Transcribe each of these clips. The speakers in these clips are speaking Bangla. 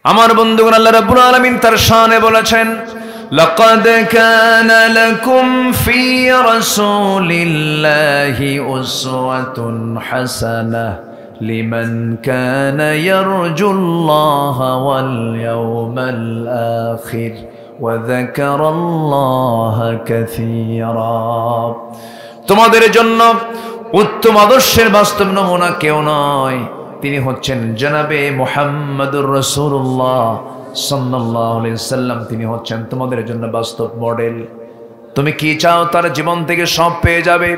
আমার বন্ধুগণ, আল্লাহ রাব্বুল আলামিন তার শানে বলেছেন, লাকাদ কানা লাকুম ফি রাসূলিল্লাহি উসওয়াতুন হাসানাহ লিমান কানা ইয়ারজুল্লাহা ওয়াল ইয়াওমাল আখির ওয়া যাকারাল্লাহা কাসীরা। তোমাদের জন্য উত্তম আদর্শের বাস্তব নমুনা কেউ নয়, তিনি হচ্ছেন জনাবে মুহাম্মদুর রাসূলুল্লাহ সাল্লাল্লাহু আলাইহি ওয়াসাল্লাম। তিনি হচ্ছেন তোমাদের জন্য বাস্তব মডেল। তুমি কি চাও তার জীবন থেকে সব পেয়ে যাবে।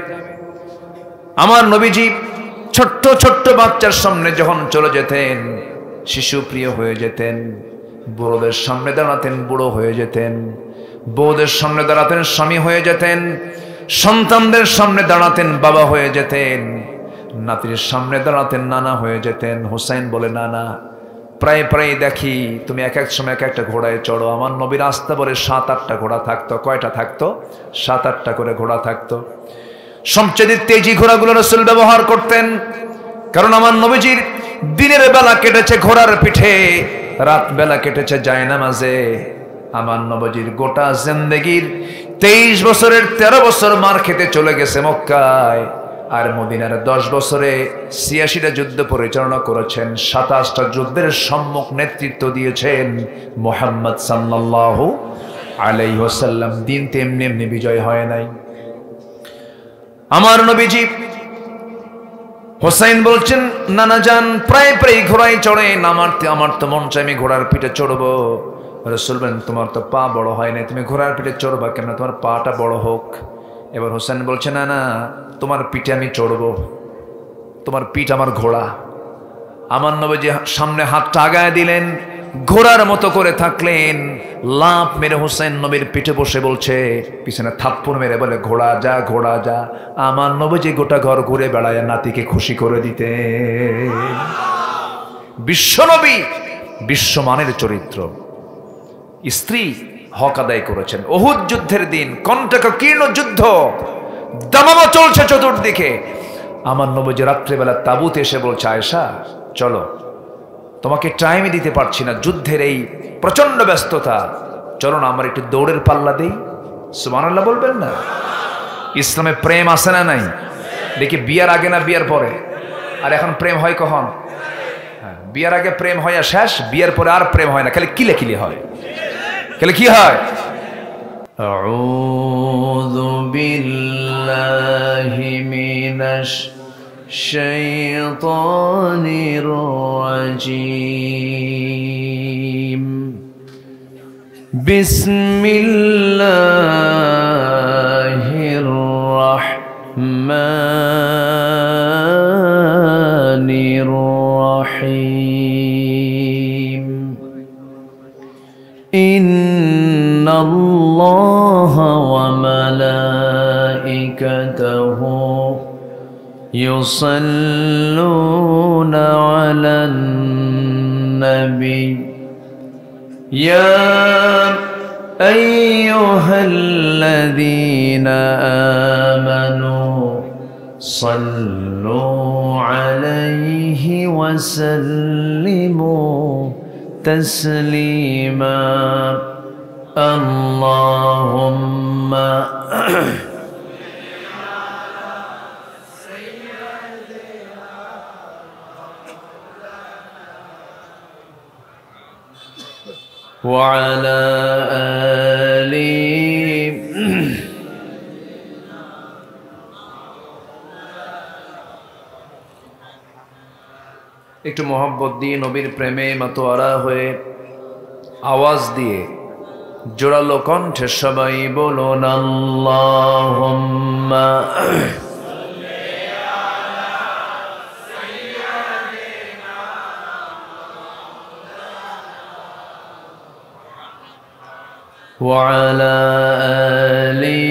আমার নবীজি ছোট্ট ছোট্ট বাচ্চার সামনে যখন চলে যেতেন, শিশু প্রিয় হয়ে যেতেন। বুড়োদের সামনে দাঁড়াতেন, বুড়ো হয়ে যেতেন। বউদের সামনে দাঁড়াতেন, স্বামী হয়ে যেতেন। সন্তানদের সামনে দাঁড়াতেন, বাবা হয়ে যেতেন। নাতির সামনে দাঁড়াতেন, নানা হয়ে যেতেন। হুসাইন বলে, নানা প্রায় প্রায় দেখি তুমি এক এক সময় এক একটা ঘোড়ায় চড়ো। আমার নবীর আস্তে বলে 7-8টা ঘোড়া থাকতো। কয়টা থাকতো? 7-8টা করে ঘোড়া থাকতো। সবচেয়ে তেজি ঘোড়াগুলো রাসূল ব্যবহার করতেন, কারণ আমার নবীজির দিনের বেলা কেটেছে ঘোড়ার পিঠে, রাত বেলা কেটেছে জায়নামাজে। আমার নবীজির গোটা জিন্দেগির 23 বছরের 13 বছর মার খেতে চলে গেছে মক্কায়, আর মদিনার 10 বছরে 86টা যুদ্ধ পরিচালনা করেছেন। 27টা যুদ্ধের সম্মুখ নেতৃত্ব দিয়েছেন মুহাম্মদ সাল্লাল্লাহু আলাইহি ওয়াসাল্লাম। দিন তেমনি এমনি বিজয় হয় নাই। আমার নবীজি হুসাইন বলছেন, নানা যান প্রায় প্রায় ঘোড়ায় চড়েন। আমার তো মন চাই আমি ঘোড়ার পিঠে চড়বো। রাসূল বলেন, তোমার তো পা বড় হয় না, তুমি ঘোড়ার পিঠে চড়বা কেন? তোমার পাটা বড় হোক। এবার হুসাইন বলছে, না না, তোমার পিঠে আমি চড়বো, তোমার পিঠ আমার ঘোড়া। আমার নবীজি সামনে হাতটা আগায় দিলেন, ঘোড়ার মতো করে থাকলেন। লাফ মেরে হুসাইন নবীর পিঠে বসে বলছে, পিছনে থাপ্পড় মেরে বলে, ঘোড়া যা, ঘোড়া যা। আমার নবীজি গোটা ঘর ঘুরে বেড়ায় নাতিকে খুশি করে দিতে। বিশ্বনবী বিশ্বমানের চরিত্র। স্ত্রী হক আদায় করেছেন। উহুদ যুদ্ধের দিন কণ্টকীর্ণ যুদ্ধ, দামামা চলছে চতুর্দিকে। আমার নবীজি রাত্রেবেলা তাবুতে এসে বলছে, আয়েশা চলো, তোমাকে টাইমই দিতে পারছি না, যুদ্ধের এই প্রচন্ড ব্যস্ততা, চলো না আমার একটু দৌড়ের পাল্লা দেই। সুবহানাল্লাহ বলবেন না? ইসলামে প্রেম আছে না নাই? দেখি বিয়ার আগে না বিয়ার পরে? আর এখন প্রেম হয় কখন? বিয়ার আগে প্রেম হয় আর শেষ, বিয়ার পরে আর প্রেম হয় না, খালি কিলে কিলে হয়। খালি কি হয়? আউযু বিল্লাহি মিনাশ শাইতানির রাজীম। বিসমিল্লাহির রাহমানির রাহিম। ইন্নাল্লাহা ওয়া মালাইকাতাহু ইউসাল্লুনা আলান নবী ইয়া আইয়ুহাল্লাযীনা আমানু সাল্লু আলাইহি ওয়া সাল্লিমু তাসলিমা। আল্লাহুম্মা ওয়া আলা আলি। একটু মোহাব্বত দিয়ে নবীর প্রেমে মাতোয়ারা হয়ে আওয়াজ দিয়ে জোরালো কণ্ঠে সবাই বলুন, আল্লাহুম্মা ওয়া আলা আলি।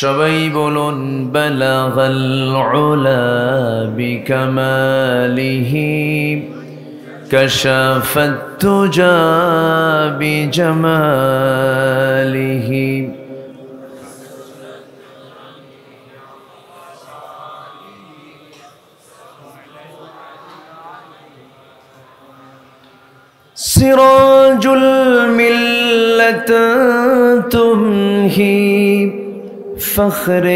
সবাই বলুন, বালাগাল উলা বিকামালিহি কাশাফাত তুজা বিজামালিহি سراج الملة تمهي فخر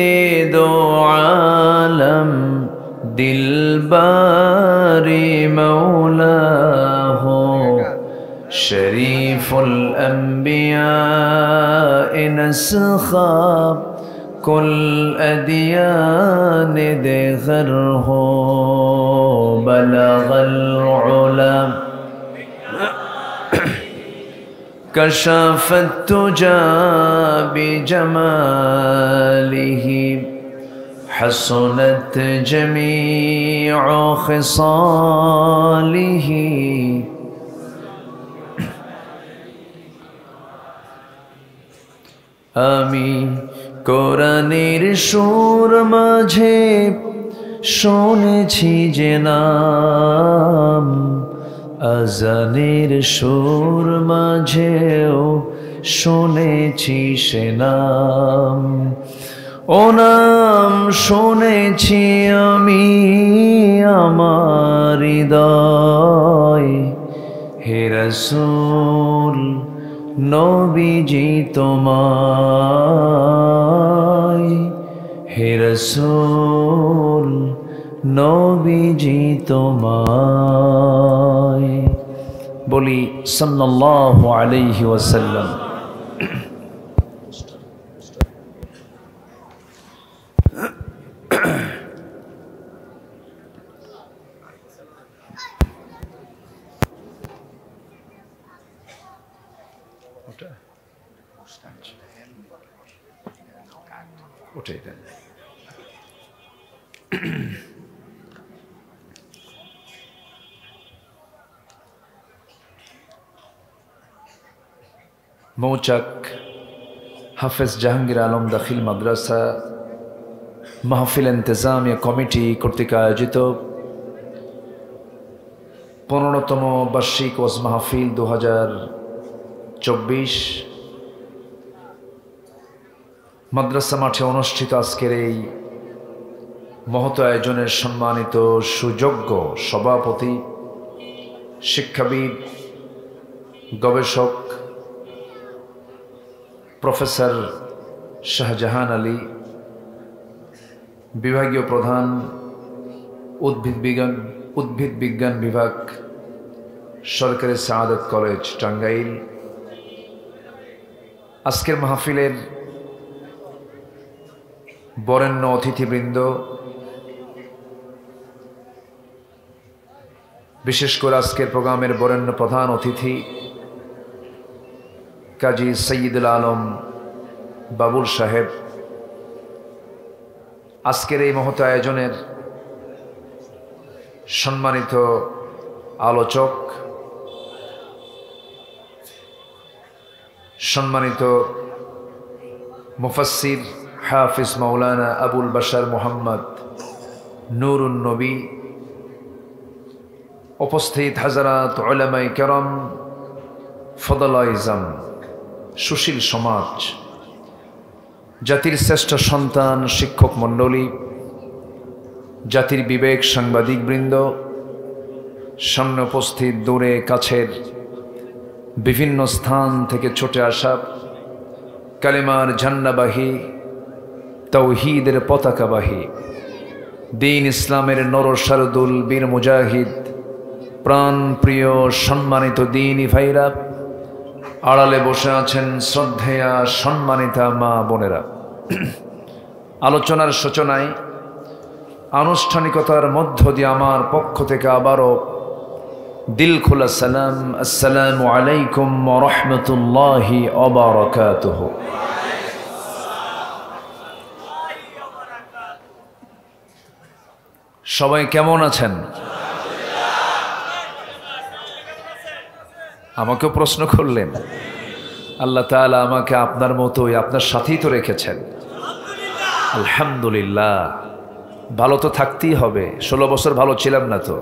دو عالم دلبار مولاه شريف الأنبياء نسخا كل أديان دغره بلغ العلا كشف التجى بجماله حسنت جميع خصاله আমি কোরআনের সুর মাঝে শুনেছি যে নাম আজানের সুর মাঝেও শুনেছি সে নাম ও নাম শুনেছি আমি আমার হৃদয় হে রাসূল নবীজি তোমায় হে রাসূল নবীজি তোমায় বলি সাল্লাল্লাহু আলাইহি ওয়াসাল্লাম। ওটাই দেন। মৌচাক হাফেজ জাহাঙ্গীর আলম দাখিল মাদ্রাসা মাহফিল ইন্তেজামিয়া কমিটি কর্তৃক আয়োজিত 15তম বার্ষিক ওয়াজ মাহফিল 2024 মাদ্রাসা মাঠে অনুষ্ঠিত আজকের এই মহৎ আয়োজনের সম্মানিত সুযোগ্য সভাপতি শিক্ষাবিদ গবেষক প্রফেসর শাহজাহান আলী, বিভাগীয় প্রধান উদ্ভিদ বিজ্ঞান বিভাগ, সরকারি সাআদত কলেজ টাঙ্গাইল। আজকের মাহফিলের বরেণ্য অতিথিবৃন্দ, বিশেষ করে আজকের প্রোগ্রামের বরেণ্য প্রধান অতিথি কাজী সৈয়দুল আলম বাবুল সাহেব, আজকের এই মহৎ আয়োজনের সম্মানিত আলোচক, সম্মানিত মুফাসসির হাফিজ মাওলানা আবুল বাশার মোহাম্মদ নুরুন নবী, উপস্থিত হাজারাত উলামায়ে কেরাম, ফদলায়ে ইজাম, সুশীল সমাজ, জাতির শ্রেষ্ঠ সন্তান শিক্ষক মণ্ডলী, জাতির বিবেক সাংবাদিকবৃন্দ, সামনে উপস্থিত দূরে কাছের বিভিন্ন স্থান থেকে ছুটে আসা কালেমার ঝান্ডাবাহী, তাওহীদের পতাকাবাহী, দ্বীন ইসলামের নরসারদুল বীর মুজাহিদ, প্রাণ প্রিয় সম্মানিত দ্বীনি ভাইরা, আড়ালে বসে আছেন শ্রদ্ধেয়া সম্মানিতা মা বোনেরা, আলোচনার সূচনায় আনুষ্ঠানিকতার মধ্য দিয়ে আমার পক্ষ থেকে আবারও দিল খোলা সালাম, আসসালামু আলাইকুম ওয়া রাহমাতুল্লাহি ওয়া বারাকাতুহু। সবাই কেমন আছেন? আমাকে প্রশ্ন করলেন। আল্লাহ তাআলা আমাকে আপনার মতোই আপনার সাথেই তো রেখেছেন, আলহামদুলিল্লাহ। ভালো তো থাকতেই হবে, 16 বছর ভালো ছিলাম না তো?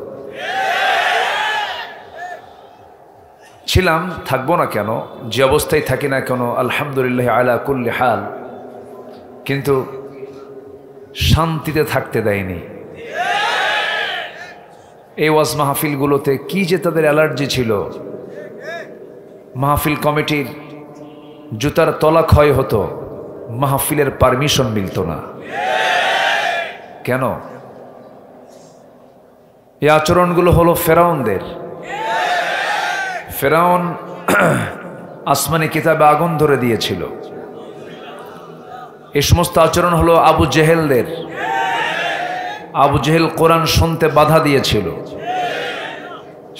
ছিলাম, থাকবো না কেন? যে অবস্থায় থাকি না কেন আলহামদুলিল্লাহ আলা কুল্লি হাল, কিন্তু শান্তিতে থাকতে দেয়নি। এই ওয়াজ মাহফিলগুলোতে কি যে তাদের অ্যালার্জি ছিল, মাহফিল কমিটির জুতার তলা ক্ষয় হতো, মাহফিলের পারমিশন মিলত না। কেন? এই আচরণগুলো হলো ফেরাউনদের। ফেরাউন আসমানি কিতাবে আগুন ধরে দিয়েছিল। এই সমস্ত আচরণ হলো আবু জেহেলদের। আবু জেহেল কোরআন শুনতে বাধা দিয়েছিল।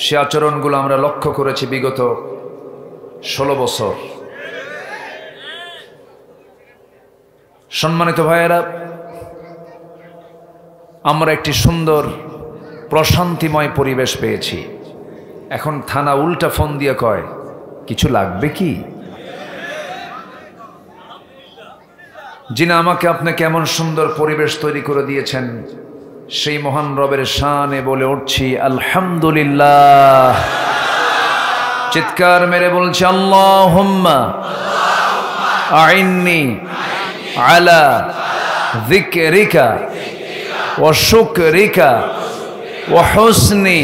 সে আচরণগুলো আমরা লক্ষ্য করেছি বিগত 16 বছর। সম্মানিত ভাইয়েরা, আমরা একটি সুন্দর প্রশান্তিময় পরিবেশ পেয়েছি। এখন থানা উল্টা ফোন দিয়ে কয়, কিছু লাগবে কি? যিনি আমাকে আপনাকে এমন সুন্দর পরিবেশ তৈরি করে দিয়েছেন, সেই মহান রবের শানে বলে উঠছি আলহামদুলিল্লাহ। চিৎকার মেরে বলছি আল্লাহুম্মা আইন্নি আলা যিকরিকা ওয়া শুকরিকা ওয়া হুসনি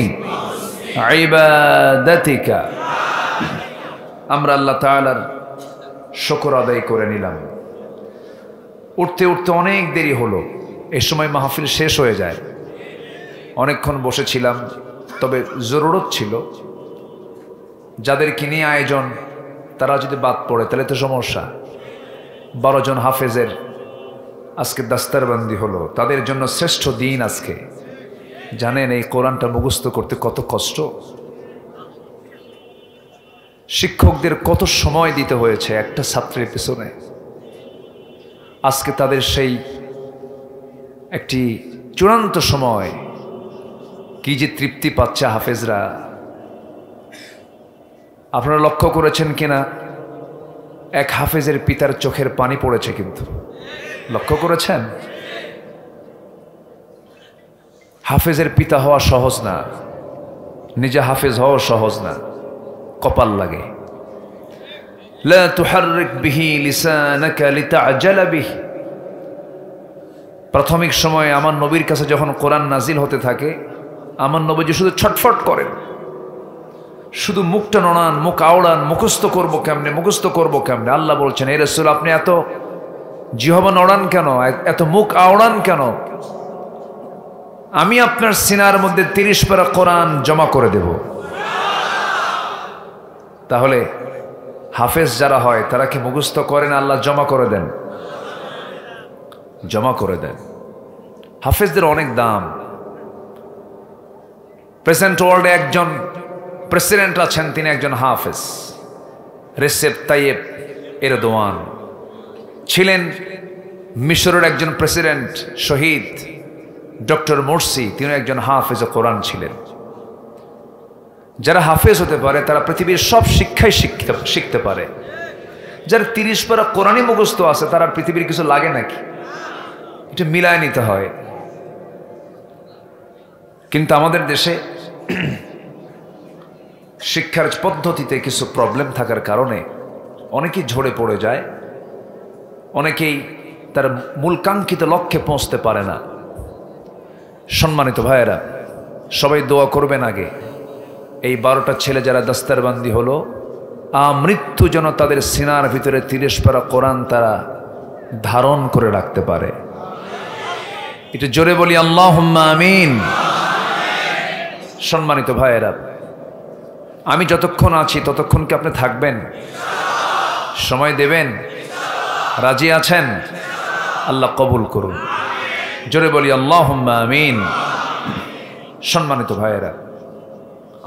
ইবাদাতিকা। আমরা আল্লাহ তাআলার শুকর আদায় করে নিলাম। উঠতে উঠতে অনেক দেরি হলো। এই সময় মাহফিল শেষ হয়ে যায়। অনেকক্ষণ বসেছিলাম, তবে জরুরত ছিল। যাদেরকে নিয়ে আয়োজন তারা যদি বাদ পড়ে তাহলে তো সমস্যা। 12 জন হাফেজের আজকে দাস্তারবন্দি হলো, তাদের জন্য শ্রেষ্ঠ দিন আজকে। জানেন এই কোরআনটা মুখস্থ করতে কত কষ্ট, শিক্ষকদের কত সময় দিতে হয়েছে একটা ছাত্রের পেছনে। আজকে তাদের সেই একটি চূড়ান্ত সময়, কি যে তৃপ্তি পাচ্ছে হাফেজরা। আপনারা লক্ষ্য করেছেন কিনা, এক হাফেজের পিতার চোখের পানি পড়েছে, কিন্তু লক্ষ্য করেছেন? হাফেজের পিতা হওয়া সহজ না, নিজে হাফেজ হওয়া সহজ না, কপাল লাগে। লা তুহাররিক বিহি লিসানাকা লিতাআজালা বিহি। প্রাথমিক সময়ে আমার নবীর কাছে যখন কোরআন নাজিল হতে থাকে, আমার নবীজি শুধু ছটফট করেন, শুধু মুখটা নড়ান, মুখ আওড়ান, মুখস্থ করবো কেমনে, মুখস্থ করবো কেমনে। আল্লাহ বলছেন, হে রাসূল, আপনি এত জিহবা নড়ান কেন, এত মুখ আওড়ান কেন? আমি আপনার সিনার মধ্যে 30 পারা কোরআন জমা করে দেব। তাহলে হাফেজ যারা হয় তারা কি মুখস্থ করেন? আল্লাহ জমা করে দেন, জমা করে দেন। হাফেজদের অনেক দাম। প্রেজেন্ট ওয়ার্ল্ডে একজন প্রেসিডেন্ট আছেন, তিনি একজন হাফেজ। রেসেপ তাইয়েব এরদোয়ান ছিলেন। মিশরের একজন প্রেসিডেন্ট শহীদ ডক্টর মোরসি, তিনি একজন হাফেজ কোরআন ছিলেন। যারা হাফেজ হতে পারে তারা পৃথিবীর সব শিক্ষাই শিখতে পারে। যারা 30 পারা কোরআনই মুখস্থ আছে, তারা পৃথিবীর কিছু লাগে নাকি? এটা মিলায় নিতে হয়। কিন্তু আমাদের দেশে শিক্ষার পদ্ধতিতে কিছু প্রবলেম থাকার কারণে অনেকেই ঝরে পড়ে যায়, অনেকেই তার মূল কাঙ্ক্ষিত লক্ষ্যে পৌঁছতে পারে না। সম্মানিত ভাইয়েরা, সবাই দোয়া করবেন আগে এই 12টা ছেলে যারা দাস্তারবান্দি হলো, আমৃত্যু যেন তাদের সিনার ভিতরে 30 পারা কোরআন তারা ধারণ করে রাখতে পারে। এটা জোরে বলি আল্লাহুম্মা আমিন। সম্মানিত ভাইয়েরা, আমি যতক্ষণ আছি ততক্ষণ কি আপনি থাকবেন? সময় দেবেন? রাজি আছেন? আল্লাহ কবুল করুন। জোরে বলি আল্লাহুম্মা আমিন। সম্মানিত ভাইয়েরা,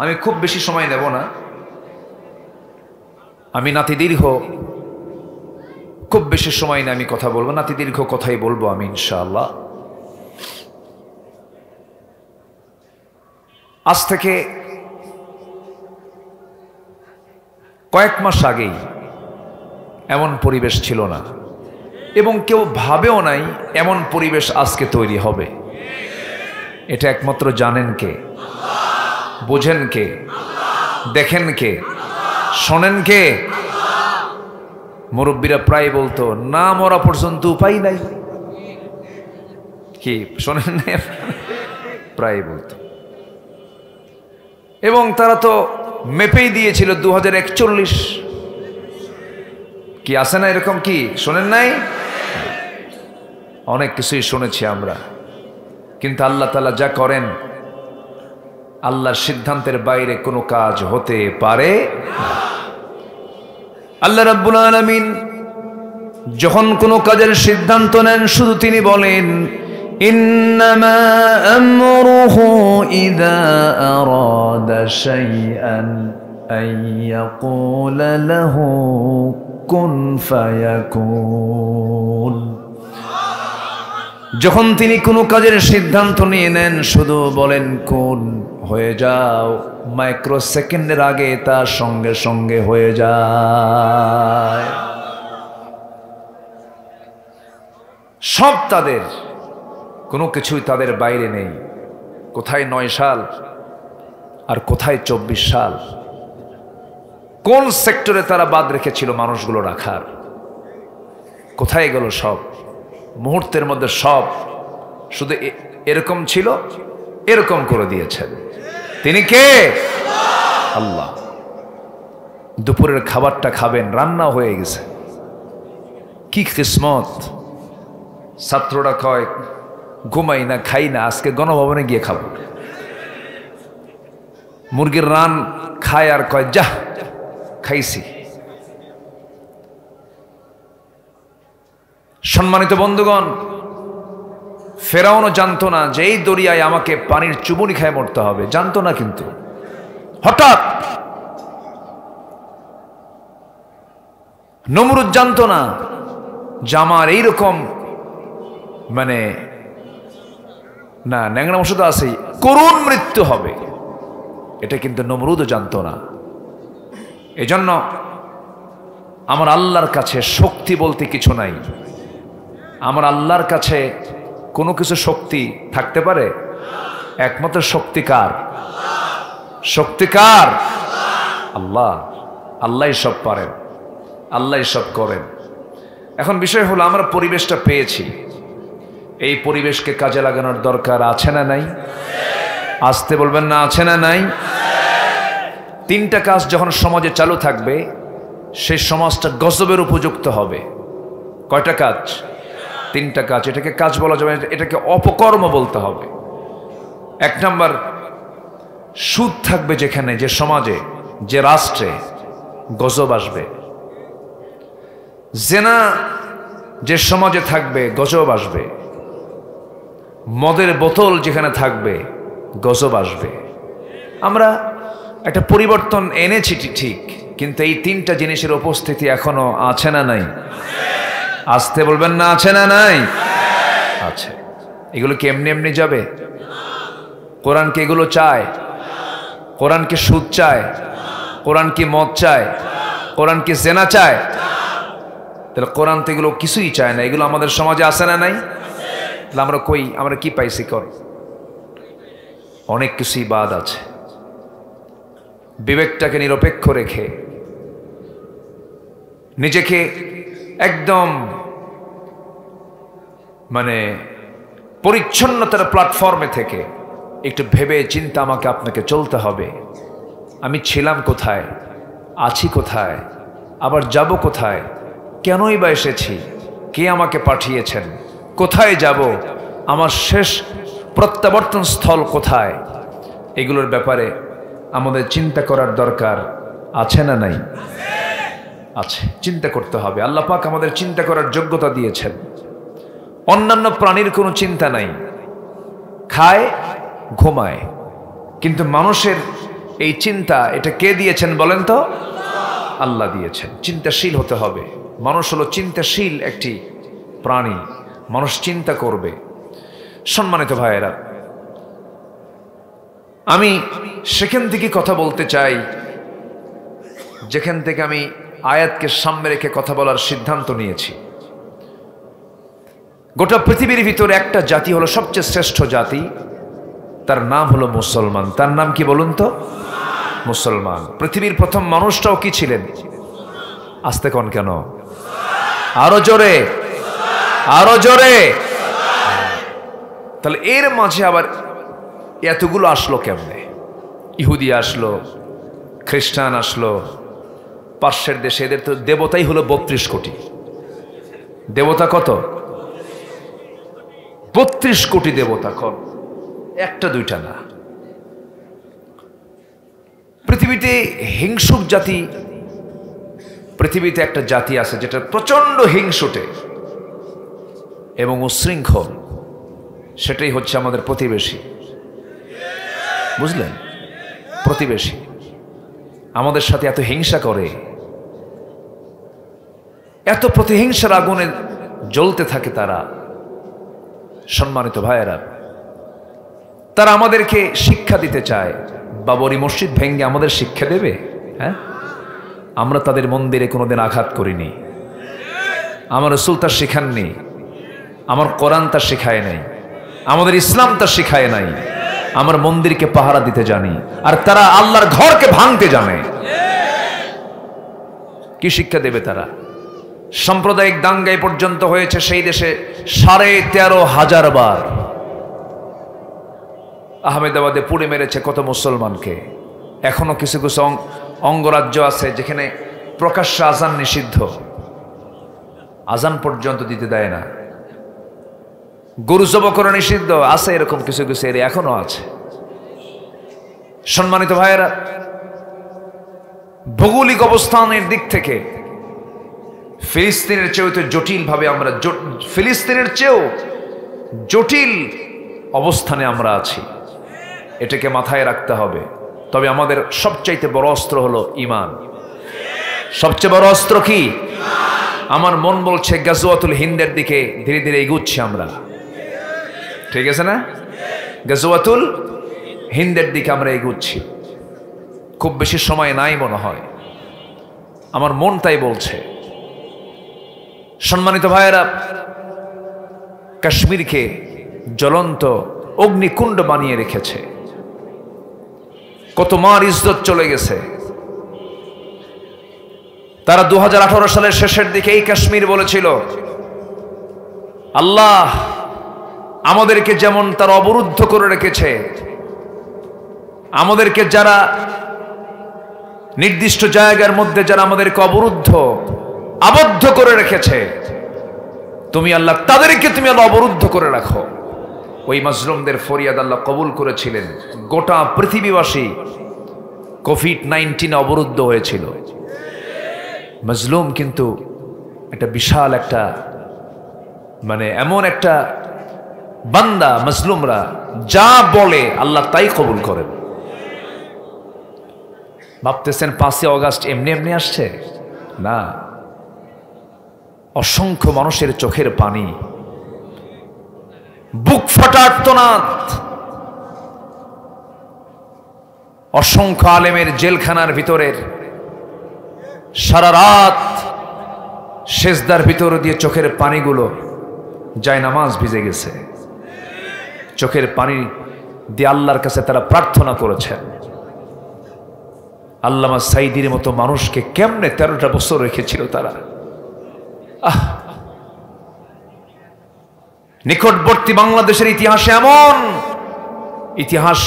আমি খুব বেশি সময় নেব না। আমি নাতিদীর্ঘ খুব বেশি সময় না আমি কথা বলবো, নাতিদীর্ঘ কথাই বলবো আমি ইনশাআল্লাহ। আজ থেকে কয়েক মাস আগেই এমন পরিবেশ ছিল না, এবং কেউ ভাবেও নাই এমন পরিবেশ আজকে তৈরি হবে। এটা একমাত্র জানেন কে, বোঝেন কে, দেখেন কে, শোনেন কে? মুরব্বীরা প্রায় বলতো, না মরা পর্যন্ত উপায় নাই। কি শোনেন না? প্রায় বলতো। এবং তারা তো মেপেই দিয়েছিল 2041। কি আছে না এরকম? কি শোনেন নাই? অনেক কিছুই শুনেছি আমরা, কিন্তু আল্লাহ তাআলা যা করেন আল্লাহর সিদ্ধান্তের বাইরে কোনো কাজ হতে পারে না। আল্লাহ রাব্বুল আলামিন যখন কোনো কাজের সিদ্ধান্ত নেন শুধু তিনি বলেন ইন্নামা আমরুহু ইযা আরাদা শাইআন আন ইয়াকুলা লাহু কুন ফায়াকুন। যখন তিনি কোনো কাজের সিদ্ধান্ত নিয়ে নেন শুধু বলেন কুন, হয়ে যাও, মাইক্রো সেকেন্ডের আগে তার সঙ্গে সঙ্গে হয়ে যায়। সব তাদের, কোনো কিছুই তাদের বাইরে নেই। কোথায় 9 সাল আর কোথায় 24 সাল, কোন সেক্টরে তারা বাদ রেখেছিল মানুষগুলো রাখার, কোথায় গেল সব? মুহূর্তের মধ্যে সব শুধু এরকম ছিল, এরকম করে দিয়েছেন। তিনি কে? আল্লাহ। দুপুরের খাবারটা খাবেন, রান্না হয়ে গেছে। কি কিসমত! ছাত্ররা কয় ঘুমাই না, খাই না, আজকে গণভবনে গিয়ে খাবো। মুরগির রান খায় আর কয় যা খাইছি। সম্মানিত বন্ধুগণ, ফেরাউনও জানতো না যে এই দরিয়ায় আমাকে পানির চুবুনি খায় মরতে হবে, জানতো না। কিন্তু হঠাৎ নমরুদ জানতো না যে আমার এইরকম মানে না ন্যাংরা ওষুধ আছে, করুণ মৃত্যু হবে, এটা কিন্তু নমরুদও জানতো না। এজন্য আমার আল্লাহর কাছে শক্তি বলতে কিছু নাই। আমার আল্লাহর কাছে কোনো কিছু শক্তি থাকতে পারে? একমাত্র শক্তিকার, শক্তিকার আল্লাহ। আল্লাহই সব পারেন, আল্লাহই সব করেন। এখন বিষয় হলো আমরা পরিবেশটা পেয়েছি, এই পরিবেশকে কাজে লাগানোর দরকার আছে না নাই? আসতে বলবেন না, আছে না নাই? 3টা কাজ যখন সমাজে চালু থাকবে সেই সমাজটা গজবের উপযুক্ত হবে। কয়টা কাজ? 3টা কাজ। এটাকে কাজ বলা যাবে না, এটাকে অপকর্ম বলতে হবে। 1 নাম্বার, সুদ থাকবে যেখানে, যে সমাজে, যে রাষ্ট্রে, গজব আসবে। জেনা যে সমাজে থাকবে, গজব আসবে। মদের বোতল যেখানে থাকবে, গজব আসবে। আমরা একটা পরিবর্তন এনেছি ঠিক, কিন্তু এই 3টা জিনিসের উপস্থিতি এখনো আছে না নাই? আসতে বলবেন না, আছে না নাই? আছে। এগুলো কি এমনি এমনি যাবে? কোরআন কি এগুলো চায়? কোরআন কি সুদ চায়? কোরআন কি মদ চায়? কোরআন কি জেনা চায়? তাহলে কোরআন তো এগুলো কিছুই চায় না। এগুলো আমাদের সমাজে আছে না নাই? তাহলে আমরা কি পাইছি? অনেক কিছুই বাদ আছে। বিবেকটাকে নিরপেক্ষ রেখে নিজেকে একদম মানে পরিচ্ছন্নতার প্ল্যাটফর্মে থেকে একটু ভেবে চিন্তা আমাকে আপনাকে চলতে হবে। আমি ছিলাম কোথায়, আছি কোথায়, আবার যাব কোথায়, কেনই বা এসেছি, কে আমাকে পাঠিয়েছেন, কোথায় যাব, আমার শেষ প্রত্যাবর্তন স্থল কোথায়, এগুলোর ব্যাপারে আমাদের চিন্তা করার দরকার আছে না নাই? আছে। চিন্তা করতে হবে। আল্লাহ পাক আমাদের চিন্তা করার যোগ্যতা দিয়েছেন। অন্যান্য প্রাণীর কোনো চিন্তা নাই, খায় ঘুমায়, কিন্তু মানুষের এই চিন্তা, এটা কে দিয়েছেন বলেন তো? আল্লাহ দিয়েছেন। চিন্তাশীল হতে হবে। মানুষ হলো চিন্তাশীল একটি প্রাণী, মানুষ চিন্তা করবে। সম্মানিত ভাইয়েরা, আমি সেখান থেকে কথা বলতে চাই যেখান থেকে আমি আয়াতকে সামনে রেখে কথা বলার সিদ্ধান্ত নিয়েছি। গোটা পৃথিবীর ভিতরে একটা জাতি হলো সবচেয়ে শ্রেষ্ঠ জাতি, তার নাম হলো মুসলমান। তার নাম কি বলুন তো? মুসলমান। পৃথিবীর প্রথম মানুষটাও কি ছিলেন? আস্তে কোন কেন? আরো জোরে, আরো জোরে। তাহলে এর মাঝে আবার এতগুলো আসলো কেমনে? ইহুদি আসলো, খ্রিস্টান আসলো, পার্শ্বের দেশে, এদের তো দেবতাই হলো 32 কোটি। দেবতা কত? 32 কোটি দেবতা, কর একটা দুইটা না। পৃথিবীতে হিংসুক জাতি, পৃথিবীতে একটা জাতি আছে যেটা প্রচন্ড হিংসুটে এবং উশৃঙ্খল, সেটাই হচ্ছে আমাদের প্রতিবেশী। বুঝলেন? প্রতিবেশী আমাদের সাথে এত হিংসা করে, এত প্রতিহিংসার আগুনে জ্বলতে থাকে তারা। সম্মানিত ভাইয়েরা, তারা আমাদেরকে শিক্ষা দিতে চায়। বাবরি মসজিদ ভেঙে আমাদের শিক্ষা দেবে? হ্যাঁ, আমরা তাদের মন্দিরে কোনোদিন আঘাত করিনি, আমার রাসূল তা শেখাননি, আমার কোরআন তা শেখায় নাই, আমাদের ইসলাম তা শেখায় নাই। আমার মন্দিরকে পাহারা দিতে জানি, আর তারা আল্লাহর ঘরকে ভাঙতে জানে। কি শিক্ষা দেবে তারা? সাম্প্রদায়িক দাঙ্গায় পর্যন্ত হয়েছে সেই দেশে 13,500 বার। আহমেদাবাদে পুড়ে মেরেছে কত মুসলমানকে। এখনো কিছু কিছু অঙ্গরাজ্য আছে যেখানে প্রকাশ্য আজান নিষিদ্ধ, আজান পর্যন্ত দিতে দেয় না। গরু জব করা নিষিদ্ধ আছে, এরকম কিছু কিছু এরিয়া এখনো আছে। সম্মানিত ভাইয়েরা, ভৌগোলিক অবস্থানের দিক থেকে ফিলিস্তিনের চেয়েও তো জটিলভাবে আমরা, ফিলিস্তিনের চেয়েও জটিল অবস্থানে আমরা আছি, এটাকে মাথায় রাখতে হবে। তবে আমাদের সবচাইতে বড় অস্ত্র হলো ঈমান। সবচেয়ে বড় অস্ত্র কি? আমার মন বলছে গাজওয়াতুল হিন্দের দিকে ধীরে ধীরে এগুচ্ছি আমরা, ঠিক আছে না? গাজওয়াতুল হিন্দের দিকে আমরা এগুচ্ছি, খুব বেশি সময় নাই মনে হয়, আমার মন তাই বলছে। সম্মানিত ভাইয়েরা, কাশ্মীরকে জ্বলন্ত অগ্নিকুণ্ড বানিয়ে রেখেছে। কত মার ইজ্জত চলে গেছে। তারা 2018 সালের শেষের দিকে এই কাশ্মীর বলেছিল, আল্লাহ আমাদেরকে যেমন তারা অবরুদ্ধ করে রেখেছে, আমাদেরকে যারা নির্দিষ্ট জায়গার মধ্যে যারা আমাদেরকে অবরুদ্ধ আবদ্ধ করে রেখেছে, তুমি আল্লাহ তাদেরকে তুমি আল্লাহ অবরুদ্ধ করে রাখো। ওই মাজলুমদের ফরিয়াদ আল্লাহ কবুল করেছিলেন। গোটা পৃথিবীবাসী কোভিড-19 অবরুদ্ধ হয়েছিল। মাজলুম কিন্তু একটা বিশাল একটা, মানে এমন একটা বান্দা, মাজলুমরা যা বলে আল্লাহ তাই কবুল করেন। ভাবতেছেন 5 অগাস্ট এমনি এমনি আসছে না, অসংখ্য মানুষের চোখের পানি, বুক ফাটা আর্তনাদ, অসংখ্য আলেমের জেলখানার ভিতরের সারা রাত সেজদার ভিতর দিয়ে চোখের পানিগুলো যায় নামাজ ভিজে গেছে। চোখের পানি দিয়ে আল্লাহর কাছে তারা প্রার্থনা করেছেন, আল্লামা সাইদির মতো মানুষকে কেমনে 13টা বছর রেখেছিল তারা। নিকটবর্তী বাংলাদেশের ইতিহাসে এমন ইতিহাস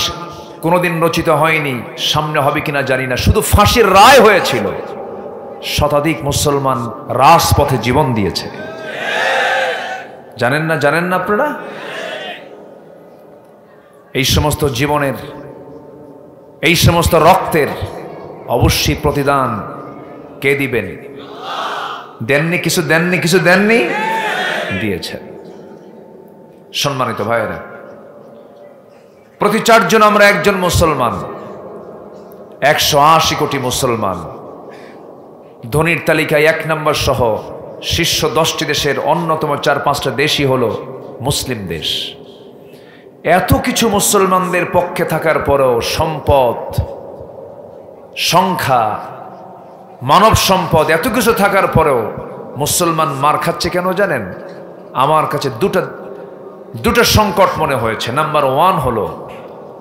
কোনোদিন রচিত হয়নি, সামনে হবে কিনা জানি না। শুধু ফাঁসির রায় হয়েছিল, শতাধিক মুসলমান রাজপথে জীবন দিয়েছে। জানেন না? জানেন না আপনারা? এই সমস্ত জীবনের, এই সমস্ত রক্তের অবশ্যই প্রতিদান কে দিবেন? দেননি কিছু, দেননি কিছু, দেননি, দিয়েছেন। সম্মানিত ভাইয়েরা, প্রতি 4 জন আমরা একজন মুসলমান। 180 কোটি মুসলমান। ধনীর তালিকায় 1 নম্বর সহ শীর্ষ 10টি দেশের অন্যতম 4-5টা দেশই হলো মুসলিম দেশ। এত কিছু মুসলমানদের পক্ষে থাকার পরেও সম্পদ, সংখ্যা, মানব সম্পদ এত কিছু থাকার পরেও মুসলমান মার খাচ্ছে কেন জানেন? আমার কাছে দুটা সংকট মনে হয়েছে। নাম্বার 1 হলো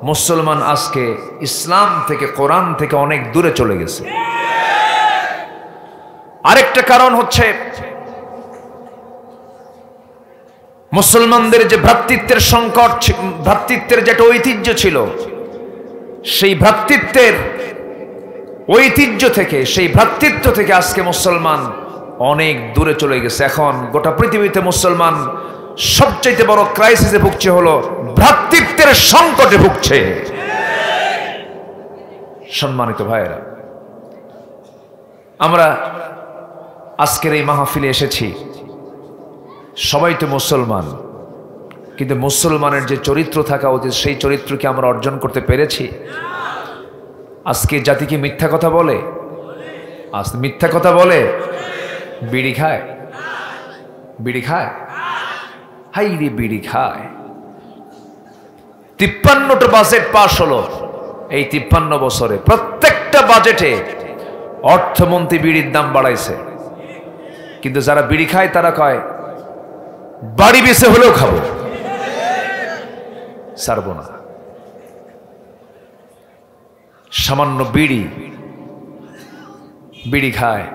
মুসলমান আজকে ইসলাম থেকে, কোরআন থেকে অনেক দূরে চলে গেছে। আরেকটা কারণ হচ্ছে মুসলমানদের যে ভ্রাতৃত্বের সংকট, ভ্রাতৃত্বের যেটা ঐতিহ্য ছিল, সেই ভ্রাতৃত্বের ঐতিহ্য থেকে, সেই ভ্রাতৃত্ব থেকে আজকে মুসলমান অনেক দূরে চলে গেছে। এখন গোটা পৃথিবীতে মুসলমান সবচাইতে বড় ক্রাইসিসে ভুগছে, হলো ভ্রাতৃত্বের সংকটে ভুগছে। সম্মানিত ভাইয়েরা, আমরা আজকের এই মাহফিলে এসেছি, সবাই তো মুসলমান, কিন্তু মুসলমানের যে চরিত্র থাকা উচিত সেই চরিত্রকে আমরা অর্জন করতে পেরেছি? আজকে জাতি কি মিথ্যা কথা বলে? আজ মিথ্যা কথা বলে? বিড়ি খায়? বিড়ি খায়? হাই রে, বিড়ি খায়। 53টা বাজেট পাশ হলো এই 53 বছরে। প্রত্যেকটা বাজেটে অর্থমন্ত্রী বিড়ির দাম বাড়াইছে, কিন্তু যারা বিড়ি খায় তারা কয় বাড়ি বেঁচে হলেও খাবো, ছাড়বো না। সামান্য বিড়ি খায়,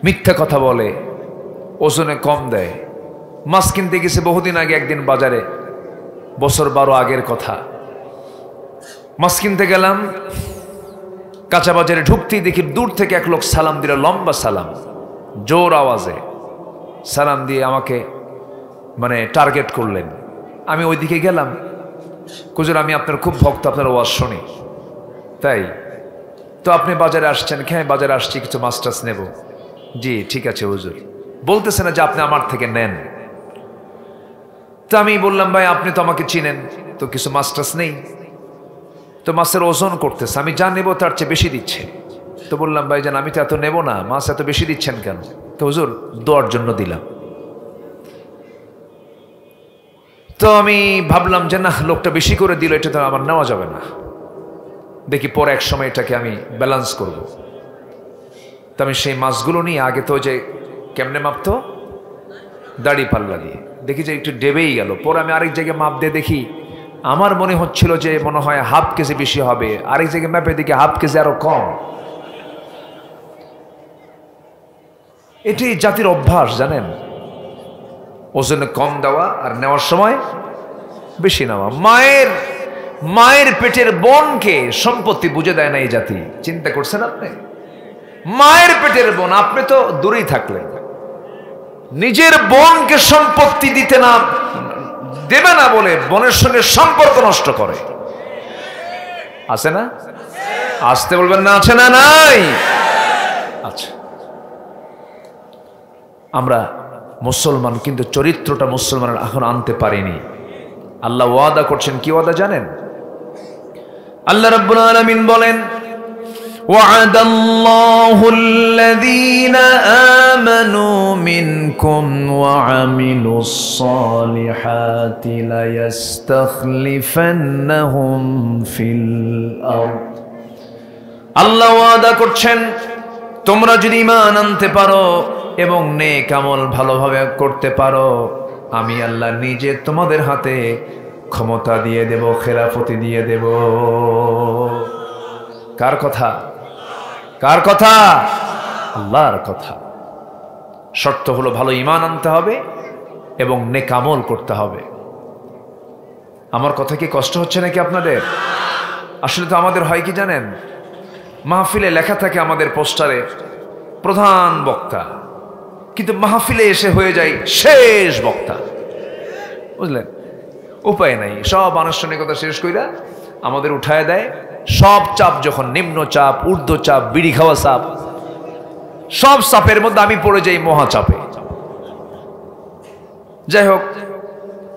মিথ্যা কথা বলে, ওজনে কম দেয়। মাছ কিনতে গেছে বহুদিন আগে, একদিন বাজারে, বছর 12 আগের কথা, মাছ কিনতে গেলাম, কাঁচা বাজারে ঢুকতেই দেখি দূর থেকে এক লোক সালাম দিল, লম্বা সালাম, জোর আওয়াজে সালাম দিয়ে আমাকে মানে টার্গেট করলেন। আমি ওইদিকে গেলাম, হুজুর আমি আপনার খুব ভক্ত, আপনার ওয়াজ শুনি। তাই তো আপনি বাজারে আসছেন? হ্যাঁ বাজারে আসছি, কিছু মাছ টাছ নেব। জি ঠিক আছে হুজুর। বলতেছে না যে আপনি আমার থেকে নেন। তো আমি বললাম ভাই আপনি তো আমাকে চিনেন, তো কিছু মাছ টাছ নেই? তো মাছের ওজন করতেছে, আমি যা নেব তার চেয়ে বেশি দিচ্ছে। তো বললাম ভাই জান আমি তো এত নেব না, মাছ এত বেশি দিচ্ছেন কেন? তো হুজুর দোয়ার জন্য দিলাম। তো আমি ভাবলাম যে না, লোকটা বেশি করে দিল, এটা তো আমার নেওয়া যাবে না, দেখি পরে এক সময় এটাকে আমি ব্যালেন্স করব। তো আমি সেই মাছগুলো নিয়ে, আগে তো যে কেমনে মাপতো, দাড়ি পাল্লা দিয়ে, দেখি যে একটু ডেবেই গেল। পরে আমি আরেক জায়গায় মাপ দিয়ে দেখি, আমার মনে হচ্ছিল যে মনে হয় হাফ কেজি বেশি হবে, আরেক জায়গায় মাপে দেখি হাফ কেজি আরো কম। এটি জাতির অভ্যাস জানেন, ওজনে কম দেওয়া আর নেওয়ার সময় বেশি নেওয়া। মায়ের পেটের বোনকে সম্পত্তি বুঝে দেয় না এই জাতি। চিন্তা করছেন আপনি? মায়ের পেটের বোন, আপনি তো দূরেই থাকলেন, নিজের বোনকে সম্পত্তি দেবে না বলে বোনের সঙ্গে সম্পর্ক নষ্ট করে। আছে না? আসতে বলবেন না, আছে না? নাই? আচ্ছা, আমরা মুসলমান, কিন্তু চরিত্রটা মুসলমানের এখন আনতে পারিনি। আল্লাহ ওয়াদা করছেন, কি ওয়াদা জানেন? আল্লাহ রাব্বুল আলামিন বলেন, ওয়া'দাল্লাহু আল্লাযীনা আমানু মিনকুম ওয়া আমিলুস সালিহাতি লা ইস্তাখলিফান্নাহুম ফিল আরদ। আল্লাহ ওয়াদা করছেন, তোমরা যদি ঈমান আনতে পারো এবং নেক আমল ভালোভাবে করতে পারো, আমি আল্লাহ নিজে তোমাদের হাতে ক্ষমতা দিয়ে দেব, খেলাফতি দিয়ে দেব। কার কথা? কার কথা? আল্লাহর কথা। শর্ত হলো ভালো ঈমান আনতে হবে এবং নেক আমল করতে হবে। আমার কথা কি কষ্ট হচ্ছে নাকি আপনাদের? আসলে তো আমাদের হয় কি জানেন, মাহফিলে লেখা থাকে আমাদের পোস্টারে প্রধান বক্তা, কিন্তু মাহফিলে এসে হয়ে যায় শেষ বক্তা। বুঝলেন? উপায় নাই, সব আনুষ্ঠানিকতা শেষ কইরা আমাদের উঠায় দেয়। সব চাপ, যখন নিম্ন চাপ, ঊর্ধ্ব চাপ, বিড়ি খাওয়া চাপ, সব চাপের মধ্যে আমি পড়ে যাই মহাচাপে। যাই হোক,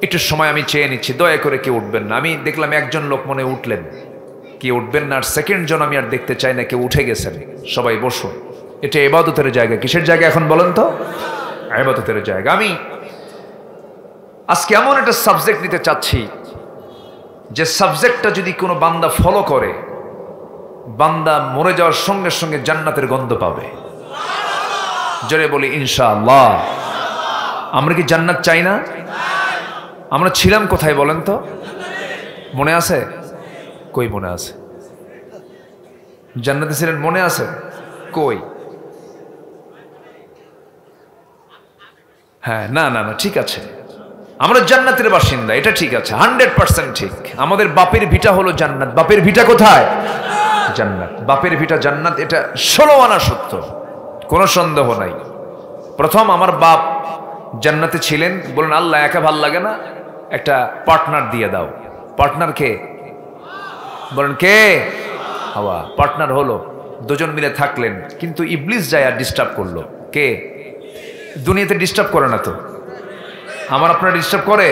একটু সময় আমি চেয়ে নিচ্ছি, দয়া করে কেউ উঠবেন না। আমি দেখলাম একজন লোক মনে উঠলেন, কেউ উঠবেন না। আর সেকেন্ড জন আমি আর দেখতে চাই না, কেউ উঠে গেছেন। সবাই বসুন, এটা ইবাদতের জায়গা। কিসের জায়গা এখন বলেন তো? ইবাদতের জায়গা। আমি আজকে এমন একটা সাবজেক্ট নিতে চাচ্ছি, যে সাবজেক্টটা যদি কোনো বান্দা ফলো করে, বান্দা মরে যাওয়ার সঙ্গে সঙ্গে জান্নাতের গন্ধ পাবে। জোরে বলি ইনশাআল্লাহ। আমরা কি জান্নাত চাই না? আমরা ছিলাম কোথায় বলেন তো? মনে আছে? কই মনে আছে? জান্নাতে ছিলেন, মনে আছে? কই? হ্যাঁ, না না না, ঠিক আছে, আমরা জান্নাতের বাসিন্দা, এটা ঠিক আছে, 100% ঠিক। আমাদের বাপের ভিটা হলো জান্নাত। বাপের ভিটা কোথায়? জান্নাত, বাপের ভিটা জান্নাত, এটা 16 আনা সত্য, কোনো সন্দেহ নাই। প্রথম আমার বাপ জান্নাতে ছিলেন, বলেন আল্লাহ একা ভাল লাগে না, একটা পার্টনার দিয়ে দাও। পার্টনার কে? বলেন কে? হাওয়া। পার্টনার হলো, দুজন মিলে থাকলেন, কিন্তু ইবলিস যায় আর ডিস্টার্ব করলো। কে? দুনিয়াতে ডিস্টার্ব করে না তো, আমার আপনার ডিস্টার্ব করে?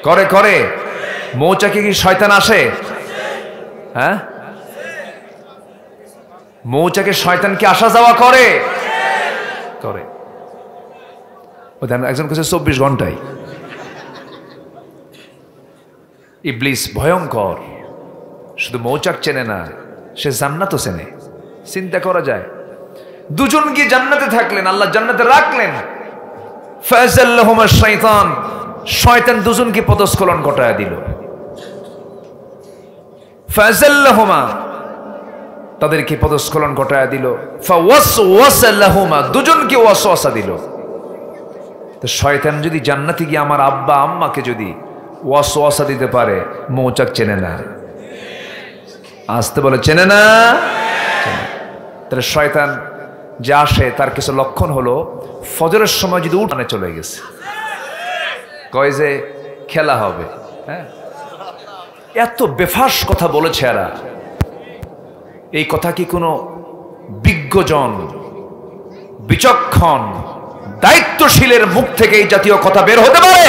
করে করে। মৌচাকে কি শয়তান আসে? হ্যাঁ, মৌচাকে শয়তান কি আসা যাওয়া করে? করে। একজন কাছে 24 ঘন্টায়। ইবলিস ভয়ঙ্কর, শুধু মৌচাক চেনে না, সে জান্নাতও চেনে। চিন্তা করা যায়, দুজন গিয়ে জান্নাতে থাকলেন, আল্লাহ জান্নাতে রাখলেন। ফাযাল্লাহুমা শাইতান, শয়তান দুজনকে পদস্খলন ঘটায় দিল। ফাযাল্লাহুমা, তাদেরকে পদস্খলন ঘটায় দিল। ফাওয়াসওয়াসা লাহুমা, দুজনকে ওয়াসওয়াসা দিল। তো শয়তান যদি জান্নাতে গিয়ে আমার আব্বা আম্মাকে যদি ওয়াসওয়াসা দিতে পারে, মৌচাক চেনে না? আসতে বলে চেনে না? তাহলে শয়তান যে আসে তার কিছু লক্ষণ হলো, ফজরের সময় যদি উঠানে চলে গেছে, কয় যে খেলা হবে। হ্যাঁ, এত বেফাস কথা বলেছে এরা। এই কথা কি কোনো বিজ্ঞজন, বিচক্ষণ, দায়িত্বশীলের মুখ থেকে এই জাতীয় কথা বের হতে পারে?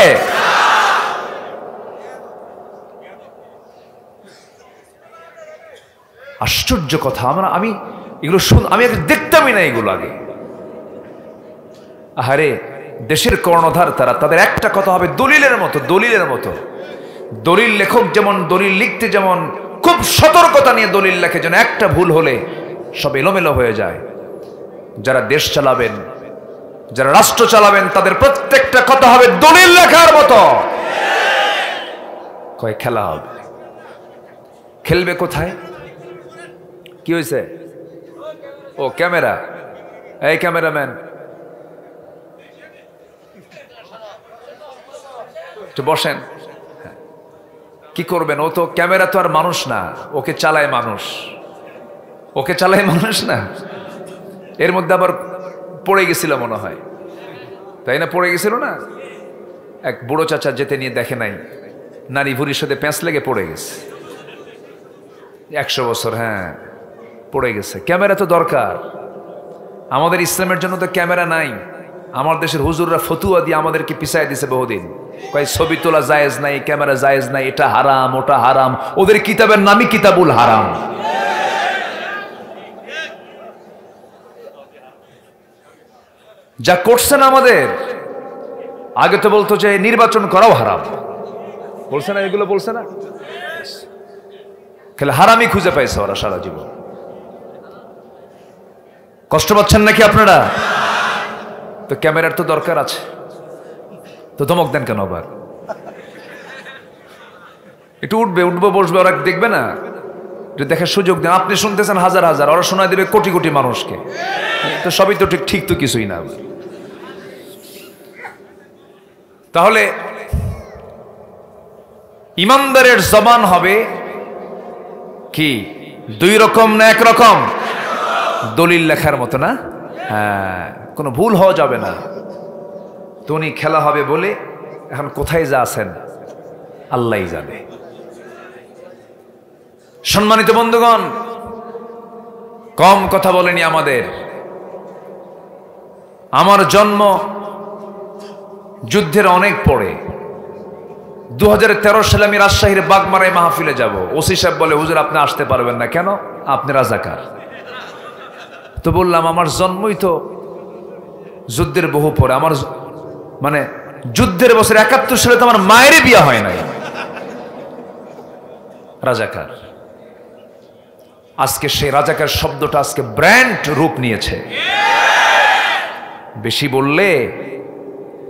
আশ্চর্য কথা। আমি এগুলো আমি আগে দেখতামই না এগুলো আগে। আহারে, দেশের কর্ণধার তারা, তাদের একটা কথা হবে দলিলের মতো, দলিলের মতো। দলিল লেখক যেমন দলিল লিখতে যেমন খুব সতর্কতা নিয়ে দলিল লেখে, যেন একটা ভুল হলে সব এলোমেলো হয়ে যায়। যারা দেশ চালাবেন, যারা রাষ্ট্র চালাবেন, তাদের প্রত্যেকটা কথা হবে দলিল লেখার মতো। কয় খেলা হবে, খেলবে কোথায়? কি হয়েছে? ও ক্যামেরা, এই ক্যামেরাম্যান একটু বসেন। কি করবেন? ও তো ক্যামেরা তো আর মানুষ না, ওকে চালায় মানুষ, ওকে চালায় মানুষ না। এর মধ্যে আবার পড়ে গেছিল মনে হয়, তাই না? পড়ে গেছিল না? এক বুড়ো চাচা যেতে নিয়ে দেখে নাই, নারী ভুরির সাথে প্যাঁচ লেগে পড়ে গেছে। 100 বছর, হ্যাঁ, পড়ে গেছে। ক্যামেরা তো দরকার। আমাদের ইসলামের জন্য তো ক্যামেরা নাই। আমার দেশের হুজুররা ফতুয়া দিয়ে আমাদেরকে পিছাই দিছে বহুদিন। কয় ছবি তোলা জায়েজ নাই, ক্যামেরা জায়েজ নাই, এটা হারাম, ওটা হারাম। ওদের কিতাবের নামই কিতাবুল হারাম। যা করছেন আমাদের, আগে তো বলতো যে নির্বাচন করাও হারাম, বলছে না? এগুলো বলছে না? খেলে হারামই খুঁজে পাইছে ওরা সারা জীবন। কষ্ট পাচ্ছেন নাকি আপনারা? তো ক্যামেরার তো দরকার আছে, তো ধমক দেন কেন? আবার একটু উঠবো বসবে, ওরা দেখবে না? দেখার সুযোগ দেন। আপনি শুনতেছেন হাজার হাজার, ওরা শোনায় দেবে কোটি কোটি মানুষকে। তো সবই তো ঠিক তো কিছুই না। তাহলে ইমানদারের জবান হবে কি? 2 রকম না 1 রকম? দলিল লেখার মতো না? হ্যাঁ, কোনো ভুল হওয়া যাবে না। তো উনি খেলা হবে বলে এখন কোথায় যা আছেন আল্লাহই জানে। সম্মানিত বন্ধুগণ, কম কথা বলেনি আমাদের। আমার জন্ম যুদ্ধের অনেক পরে। 2013 সালে আমি রাজশাহীর বাগমারায় মাহফিলে যাব। ওসি সাহেব বলে, হুজুর আপনি আসতে পারবেন না। কেন? আপনি রাজাকার। তো বললাম, আমার জন্মই তো যুদ্ধের বহু পরে। আমার মানে যুদ্ধের বছর 71 সালে তো আমার মায়েরই বিয়ে হয় নাই। রাজাকার। আজকে সেই রাজাকার শব্দটা আজকে ব্র্যান্ড রূপ নিয়েছে। বেশি বললে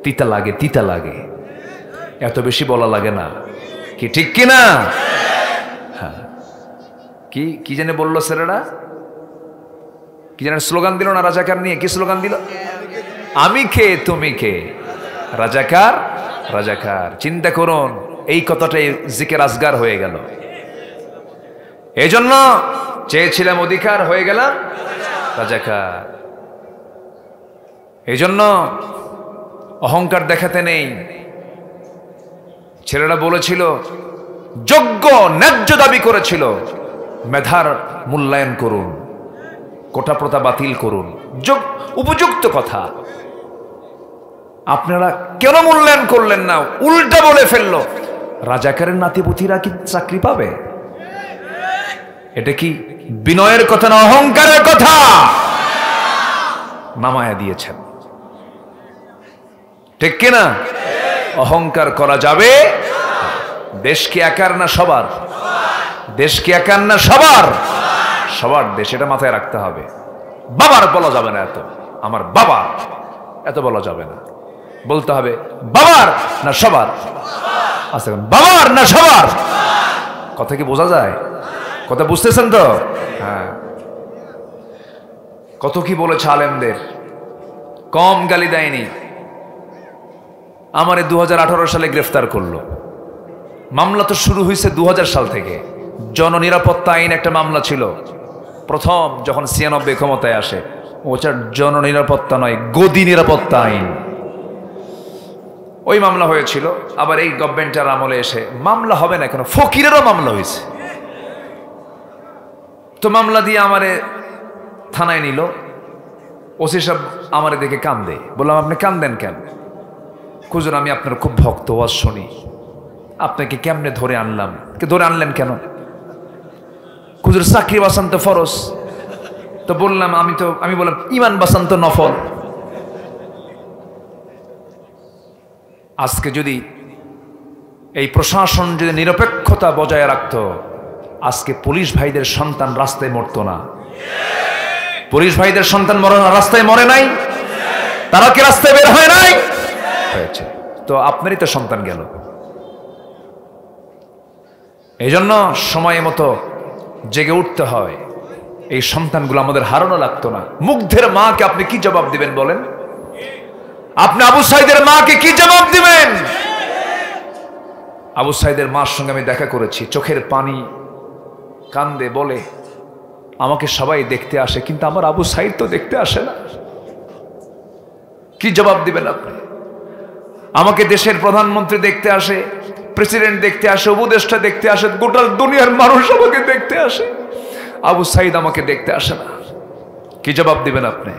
তিতা লাগে, তিতা লাগে। এত বেশি বলা লাগে না, কি ঠিক কিনা? হ্যাঁ, কি জানে বললো ছেলেরা? কি জানে স্লোগান দিল না রাজাকার নিয়ে? কি স্লোগান দিল? আমি কে তুমি কে, রাজাকার রাজাকার। চিন্তা করুন, এই কথাটাই জিকির আজগার হয়ে গেল। এই জন্য চেয়েছিলাম অধিকার, হয়ে গেলাম রাজাকার। এই জন্য অহংকার দেখাতে নেই। ছেলেরা বলেছিল, যোগ্য ন্যায্য দাবি করেছিল, মেধার মূল্যায়ন করুন, কোটা প্রথা বাতিল করুন, উপযুক্ত কথা। আপনারা কেন মূল্যায়ন করলেন না? উল্টা বলে ফেললো, রাজাকারের নাতিপুতিরা কি চাকরি পাবে? এটা কি বিনয়ের কথা না অহংকারের কথা? নামায়া দিয়েছেন, ঠিক কিনা? অহংকার করা যাবে? দেশ কি একার না সবার? দেশ কি একার না সবার? সবার দেশ, এটা মাথায় রাখতে হবে। বাবার বলা যাবে না এত, আমার বাবা এত বলা যাবে না, বলতে হবে বাবার না সবার। আচ্ছা, বাবার না সবার? কথা কি বোঝা যায়? কথা বুঝতেছেন তো? হ্যাঁ। কত কি বলেছে আলেমদের, কম গালি দেয়নি। আমারে 2018 সালে গ্রেফতার করলো। মামলা তো শুরু হয়েছে 2000 সাল থেকে। জননিরাপত্তা আইন একটা মামলা ছিল প্রথম, যখন 96 ক্ষমতায় আসে। ওটা জননিরাপত্তা নয়, গদি নিরাপত্তা আইন। ওই মামলা হয়েছিল। আবার এই গভর্নমেন্টের আমলে এসে মামলা হবে না কেন, ফকিরেরও মামলা হয়েছে। তো মামলা দিয়ে আমারে থানায় নিল। ওসি সাহেব আমারে দেখে কান্দে। বললাম, আপনি কান্দেন কেন? হুজুর, আমি আপনার খুব ভক্ত, ওয়াজ শুনি, আপনাকে কেমনে ধরে আনলাম। ধরে আনলেন কেন? হুজুর, চাকরি বাঁচান তো ফরজ। তো বললাম, আমি বললাম, ইমান বাঁচান তো নফল। আজকে যদি এই প্রশাসন যদি নিরপেক্ষতা বজায় রাখতো, আজকে পুলিশ ভাইদের সন্তান রাস্তায় মরতো না। পুলিশ ভাইদের সন্তান রাস্তায় মরে নাই? তারা কি রাস্তায় বের হয় নাই? হয়েছে। তো আপনারই তো সন্তান গেল। এই জন্য সময় মতো জেগে উঠতে হয়। এই সন্তানগুলো আমাদের হারানো লাগতো না। মুগ্ধের মাকে আপনি কি জবাব দিবেন বলেন? আপনি আবু সাইদের মাকে কি জবাব দিবেন? আবু সাইদের মার সঙ্গে আমি দেখা করেছি, চোখের পানি, কান্দে, বলে আমাকে সবাই দেখতে আসে, কিন্তু আমার আবু সাইদ তো দেখতে আসে না। কি জবাব দিবেন আপনি? আমাকে দেশের প্রধানমন্ত্রী দেখতে আসে, প্রেসিডেন্ট দেখতে আসে, উপদেষ্টা দেখতে আসে, গোটা দুনিয়ার মানুষ আমাকে দেখতে আসে, আবু সাইদ আমাকে দেখতে আসে না। কি জবাব দিবেন আপনি?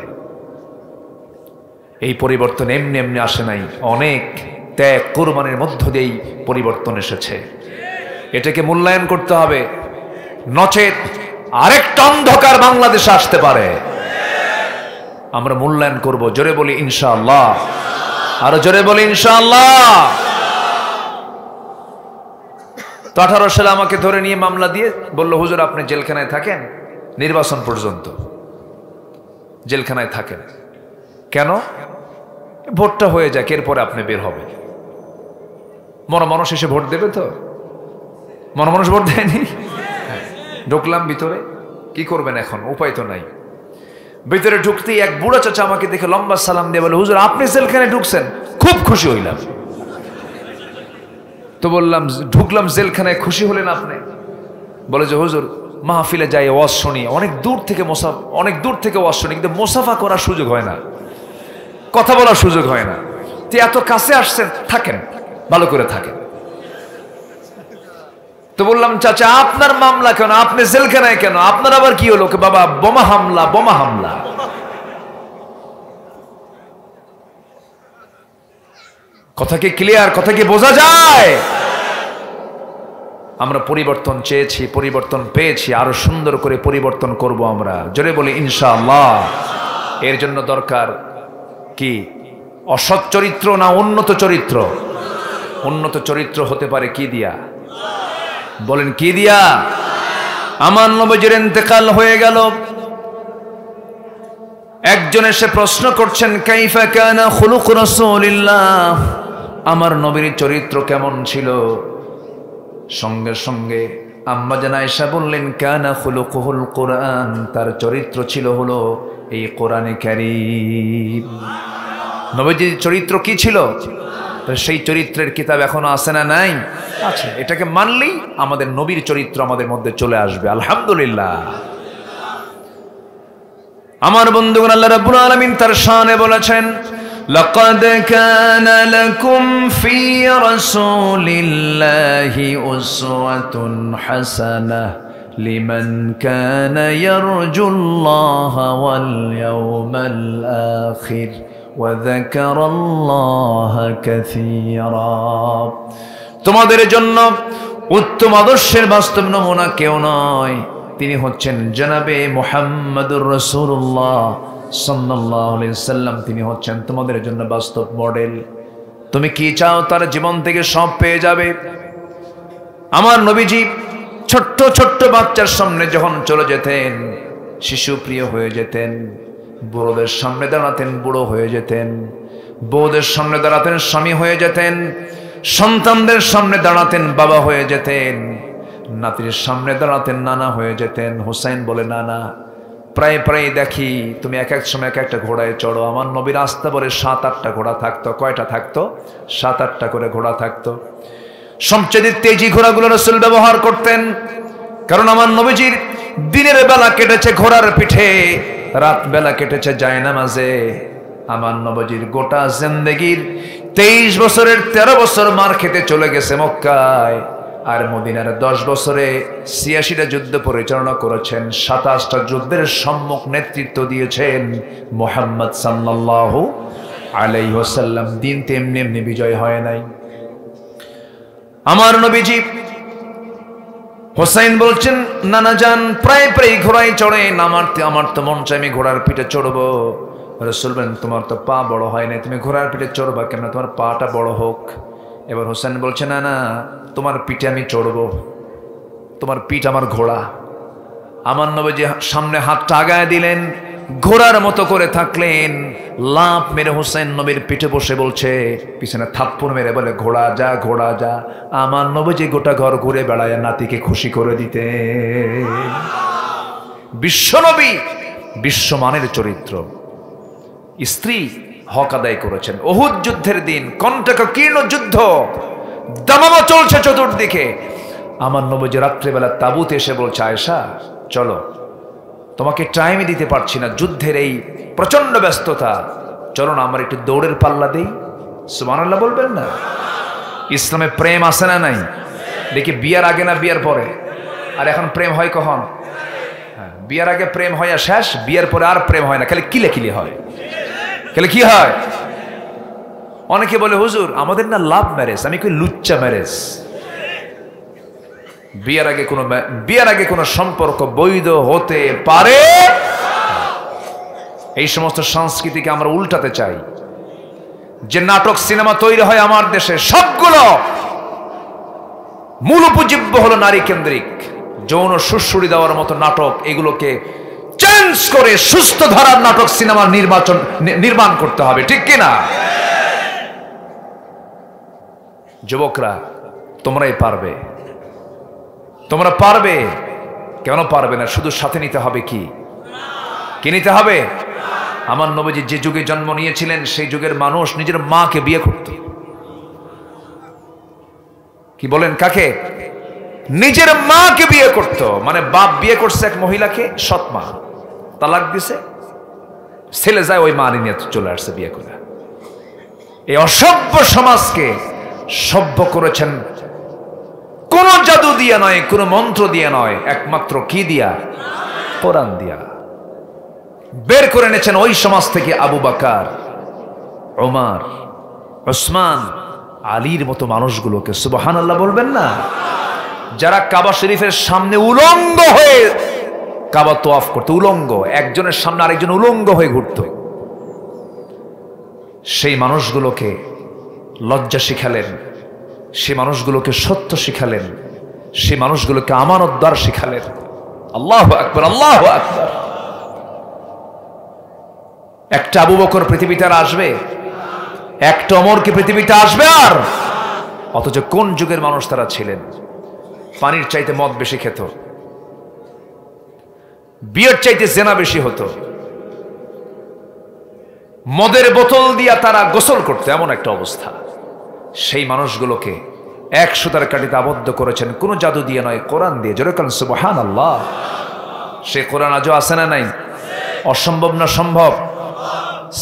এই পরিবর্তন এমনি এমনি আসে নাই, অনেক ত্যাগ কোরবানির মধ্য দিয়েই পরিবর্তন এসেছে। এটাকে মূল্যায়ন করতে হবে, নচেত আরেকটা অন্ধকার বাংলাদেশে আসতে পারে। আমরা মূল্যায়ন করব। জোরে বলি ইনশাআল্লাহ, আরো জোরে বলি ইনশাআল্লাহ। তো 18 সালে আমাকে ধরে নিয়ে মামলা দিয়ে বলল, হুজুর আপনি জেলখানায় থাকেন নির্বাচন পর্যন্ত, জেলখানায় থাকেন। কেন? ভোটটা হয়ে যাক, এরপরে আপনি বের হবেন। মনমানুষ এসে ভোট দেবে তো? মনমানুষ ভোট দেয়নি। ঢুকলাম ভিতরে, কি করবেন এখন, উপায় তো নাই। ভিতরে ঢুকতেই এক বুড়া চাচা আমাকে দেখে লম্বা সালাম দিয়ে বলে, হুজুর আপনি জেলখানায় ঢুকছেন? খুব খুশি হইলাম। তো বললাম, ঢুকলাম জেলখানায়, খুশি হলেন আপনি? বলে যে হুজুর মাহফিলে যাই, ওয়াজ শুনি, অনেক দূর থেকে ওয়াজ শুনি, কিন্তু মোসাফা করার সুযোগ হয় না, কথা বলার সুযোগ হয় না। তো এত কাছে আসছেন, থাকেন, ভালো করে থাকেন। তো বললাম, চাচা আপনার মামলা কেন, আপনি জেলখানায় কেন, আপনার আবার কি হলো? বাবা বোমা হামলা, বোমা হামলা। কথা কি ক্লিয়ার? কথা কি বোঝা যায়? আমরা পরিবর্তন চেয়েছি, পরিবর্তন পেয়েছি, আরো সুন্দর করে পরিবর্তন করব আমরা। জোরে বলি ইনশাআল্লাহ। এর জন্য দরকার কি? অসৎ চরিত্র না উন্নত চরিত্র? উন্নত চরিত্র হতে পারে কি দিয়া? বলেন কি দিয়া? আমার নবীর ইন্তেকাল হয়ে গেল। একজন এসে প্রশ্ন করছেন, কাইফা কানা খুলুক রাসূলিল্লাহ, আমার নবীর চরিত্র কেমন ছিল? সঙ্গে সঙ্গে আম্মা জান আয়েশা বললেন, কানা খুলুকুহুল কুরআন, তার চরিত্র ছিল হলো এই কোরআনে কারীম। নবীজির চরিত্র কি ছিল? তো সেই চরিত্রের কিতাব এখনো আছে না নাই? আছে। এটাকে মানলেই আমাদের নবীর চরিত্র আমাদের মধ্যে চলে আসবে, আলহামদুলিল্লাহ। আমার বন্ধুগণ, আল্লাহ রাব্বুল আলামিন তার শানে বলেছেন, লাকাদ কানা লাকুম ফি রাসূলিল্লাহি উসওয়াতুন হাসানাহ লিমান কানা ইয়ারজুল্লাহা ওয়াল ইয়াউমাল আখির ওয়া যাকারাল্লাহা কাসীরা। তোমাদের জন্য উত্তম আদর্শের বাস্তব নমুনা কেউ নয়, তিনি হচ্ছেন জনাবে মুহাম্মদুর রাসূলুল্লাহ সাল্লাল্লাহু আলাইহি সাল্লাম। তিনি হচ্ছেন তোমাদের জন্য বাস্তব মডেল। তুমি কি চাও তার জীবন থেকে সব পেয়ে যাবে। আমার নবীজি ছোট্ট ছোট্ট বাচ্চার সামনে যখন চলে যেতেন, শিশু প্রিয় হয়ে যেতেন। বুড়োদের সামনে দাঁড়াতেন, বুড়ো হয়ে যেতেন। বউদের সামনে দাঁড়াতেন, স্বামী হয়ে যেতেন। সন্তানদের সামনে দাঁড়াতেন, বাবা হয়ে যেতেন। নাতির সামনে দাঁড়াতেন, নানা হয়ে যেতেন। হুসাইন বলে, নানা, প্রায় প্রায় দেখি তুমি এক এক সময় এক একটা ঘোড়ায় চড়ো। আমার নবীর আস্তে বলে 7-8টা ঘোড়া থাকতো। কয়টা থাকতো? 7-8টা করে ঘোড়া থাকতো। সবচেয়ে তেজি ঘোড়াগুলো রাসূল ব্যবহার করতেন, কারণ আমার নবীজির দিনের বেলা কেটেছে ঘোড়ার পিঠে, রাত বেলা কেটেছে জায়নামাজে। আমার নবীজির গোটা জিন্দেগির 23 বছরের 13 বছর মার খেতে চলে গেছে মক্কায়, আর মদিনার 10 বছরে 86টা যুদ্ধ পরিচালনা করেছেন। 27টা যুদ্ধের সম্মুখ নেতৃত্ব দিয়েছেন মুহাম্মদ সাল্লাল্লাহু আলাইহি ওয়াসাল্লাম। দিন তেমনি এমনি বিজয় হয় নাই। আমার নবীজি হোসাইন বলছেন, নানা যান, প্রায় প্রায় ঘোড়ায় চড়েন। আমার তো মন চাই আমি ঘোড়ার পিঠে চড়বো। রাসূল বলেন, তোমার তো পা বড় হয় নাই, তুমি ঘোড়ার পিঠে চড়বা কেন? তোমার পাটা বড় হোক। এবার হোসেন বলছে, না না, তোমার পিঠে আমি চড়বো, তোমার পিঠ আমার ঘোড়া। আমার নবীজি সামনে হাতটা আগায় দিলেন, ঘোড়ার মতো করে থাকলেন। লাফ মেরে হোসেন নবীর পিঠে বসে বলছে, পিছনে থাপ্পড় মেরে বলে, ঘোড়া যা, ঘোড়া যা। আমার নবীজি গোটা ঘর ঘুরে বেড়ায় নাতিকে খুশি করে দিতে। বিশ্বনবী বিশ্বমানের চরিত্র। স্ত্রী হক আদায় করেছেন। উহুদ যুদ্ধের দিন, কণ্টকীর্ণ যুদ্ধ, দামামা চলছে চতুর্দিকে। আমার নবীজি রাত্রেবেলা তাবুতে এসে বলছে, আয়েশা চলো, তোমাকে টাইমই দিতে পারছি না, যুদ্ধের এই প্রচন্ড ব্যস্ততা, চলো না আমার একটু দৌড়ের পাল্লা দেই। সুবহানাল্লাহ বলবেন না? ইসলামে প্রেম আছে না নাই? দেখি বিয়ার আগে না বিয়ার পরে? আর এখন প্রেম হয় কখন? বিয়ার আগে প্রেম হয় আর শেষ, বিয়ার পরে আর প্রেম হয় না, খালি কিলে হয়। খালি কি হয়? অনেকে বলে, হুজুর আমাদের না লাভ ম্যারেজ। আমি কই লুচ্চা ম্যারেজ। বিয়ার আগে কোনো সম্পর্ক বৈধ হতে পারে? এই সমস্ত সংস্কৃতিকে আমরা উল্টাতে চাই। যে নাটক সিনেমা তৈরি হয় আমার দেশে, সবগুলো মূল উপজীব্য হলো নারী কেন্দ্রিক, যৌন সুশ্রুড়ি দেওয়ার মতো নাটক। এগুলোকে চেঞ্জ করে সুস্থ ধারার নাটক সিনেমা নির্মাণ করতে হবে, ঠিক কিনা? যুবকরা, তোমরাই পারবে, তোমরা পারবে। কেন পারবে না? শুধু সাথে নিতে হবে কি নিতে হবে? আমার নবীজি যে যুগে জন্ম নিয়েছিলেন, সেই যুগের মানুষ নিজের মাকে বিয়ে করত। কি বলেন? কাকে? নিজের মাকে বিয়ে করত। মানে বাপ বিয়ে করছে এক মহিলাকে, সৎ মা, তালাক দিছে, ছেলে যায় ওই মা নিয়ে চলে আসছে বিয়ে করে। এই অসভ্য সমাজকে সভ্য করেছেন কোন জাদু দিয়া নয়, কোন মন্ত্র দিয়া নয়, একমাত্র কি দিয়া? কোরআন দিয়া। বের করে এনেছেন ওই সমাজ থেকে আবু বকর, ওমর, ওসমান, আলীর মতো মানুষগুলোকে। সুবহানাল্লাহ বলবেন না? যারা কাবা শরীফের সামনে উলঙ্গ হয়ে কাবা তোয়াফ করতে, উলঙ্গ, একজনের সামনে আরেকজন উলঙ্গ হয়ে ঘুরত। সেই মানুষগুলোকে লজ্জা শিখালেন, সে মানুষগুলোকে সত্য শিখালেন, সে মানুষগুলোকে আমানতদার শিখালেন। আল্লাহু আকবার, আল্লাহু আকবার। একটা আবু বকর পৃথিবীতে আর আসবে? একটা ওমর কি পৃথিবীতে আসবে আর? অথচ কোন যুগের মানুষ তারা ছিলেন? পানির চাইতে মদ বেশি খেত, বিয়ের চাইতে জেনা বেশি হতো, মদের বোতল দিয়া তারা গোসল করতো, এমন একটা অবস্থা। সেই মানুষগুলোকে 100 কাঠিতে আবদ্ধ করেছেন কোনো জাদু দিয়ে নয়, কোরআন দিয়ে। জোরে বলেন সুবহানাল্লাহ। সেই কোরআন আজও আছে না নাই? অসম্ভব না সম্ভব?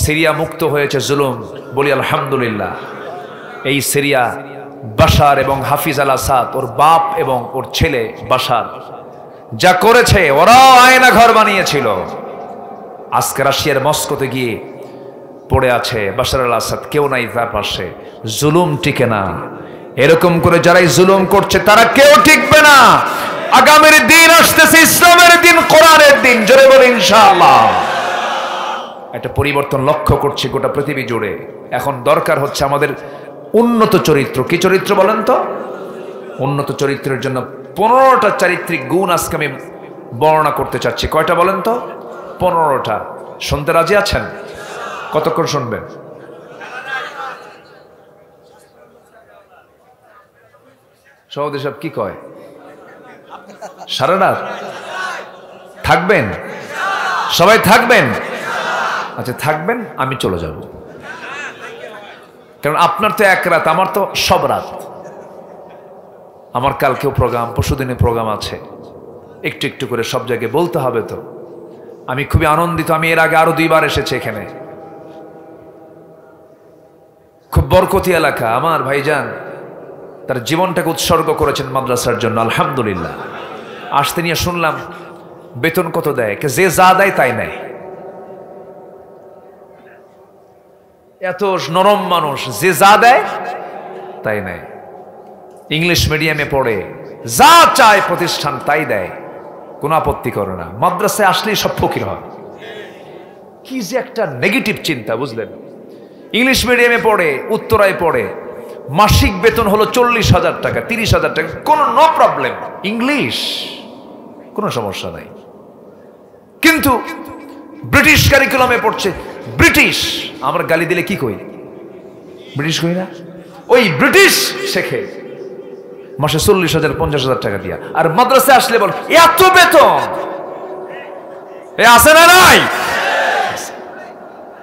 সিরিয়া মুক্ত হয়েছে জুলুম, বলি আলহামদুলিল্লাহ। এই সিরিয়া বাশার এবং হাফিজ আল আসাদ, ওর বাপ এবং ওর ছেলে বাশার যা করেছে, ওরাও আয়না ঘর বানিয়েছিল। আজকে রাশিয়ার মস্কোতে গিয়ে পড়ে আছে বাশার আল আসাদ, কেউ নাই তার পাশে। জুলুম টিকে না। এরকম করে যারাই জুলুম করছে তারা কেউ টিকবে না। আগামীর দিন আসতেছে, ইসলামের দিন, কোরআনের দিন। জোরে বলে ইনশাআল্লাহ। একটা পরিবর্তন লক্ষ্য করছি গোটা পৃথিবী জুড়ে। এখন দরকার হচ্ছে আমাদের উন্নত চরিত্র। কি চরিত্র বলেন তো? উন্নত চরিত্রের জন্য 15টা চারিত্রিক গুণ আজকে আমি বর্ণনা করতে চাচ্ছি। কয়টা বলেন তো? 15টা। শুনতে রাজি আছেন? কতক্ষণ শুনবেন? সভাপতি সাহেব কি কয়? সারা রাত থাকবেন? সবাই থাকবেন? আচ্ছা থাকবেন, আমি চলে যাব। কারণ আপনার তো এক রাত, আমার তো সব রাত। আমার কালকেও প্রোগ্রাম, পরশুদিনে প্রোগ্রাম আছে। একটু একটু করে সব জায়গায় বলতে হবে তো। আমি খুবই আনন্দিত। আমি এর আগে আরো 2 বার এসেছি এখানে। খুব বরকতি এলাকা। আমার ভাইজান তার জীবনটাকে উৎসর্গ করেছেন মাদ্রাসার জন্য, আলহামদুলিল্লাহ। আসতে নিয়ে শুনলাম বেতন কত দেয়, যে যা দেয় তাই নেয়। এত নরম মানুষ, যে যা দেয় তাই নেয়। ইংলিশ মিডিয়ামে পড়ে, যা চায় প্রতিষ্ঠান তাই দেয়, কোনো আপত্তি করে না। মাদ্রাসায় আসলেই সব ফকির হয়। কি যে একটা নেগেটিভ চিন্তা, বুঝলেন? ইংলিশ মিডিয়ামে পড়ে, উত্তরায় পড়ে, মাসিক বেতন হলো 40,000 টাকা, 30,000 টাকা, কোনো নো প্রবলেম। ইংলিশ কোনো সমস্যা নাই। কিন্তু ব্রিটিশ কারিকুলামে পড়ছে, ব্রিটিশ। আমরা গালি দিলে কি কই? ব্রিটিশ কই না? ওই ব্রিটিশ শেখে মাসে 40,000 50,000 টাকা দিয়া। আর মাদ্রাসায় আসলে বল এত বেতন। এ আছে না নাই?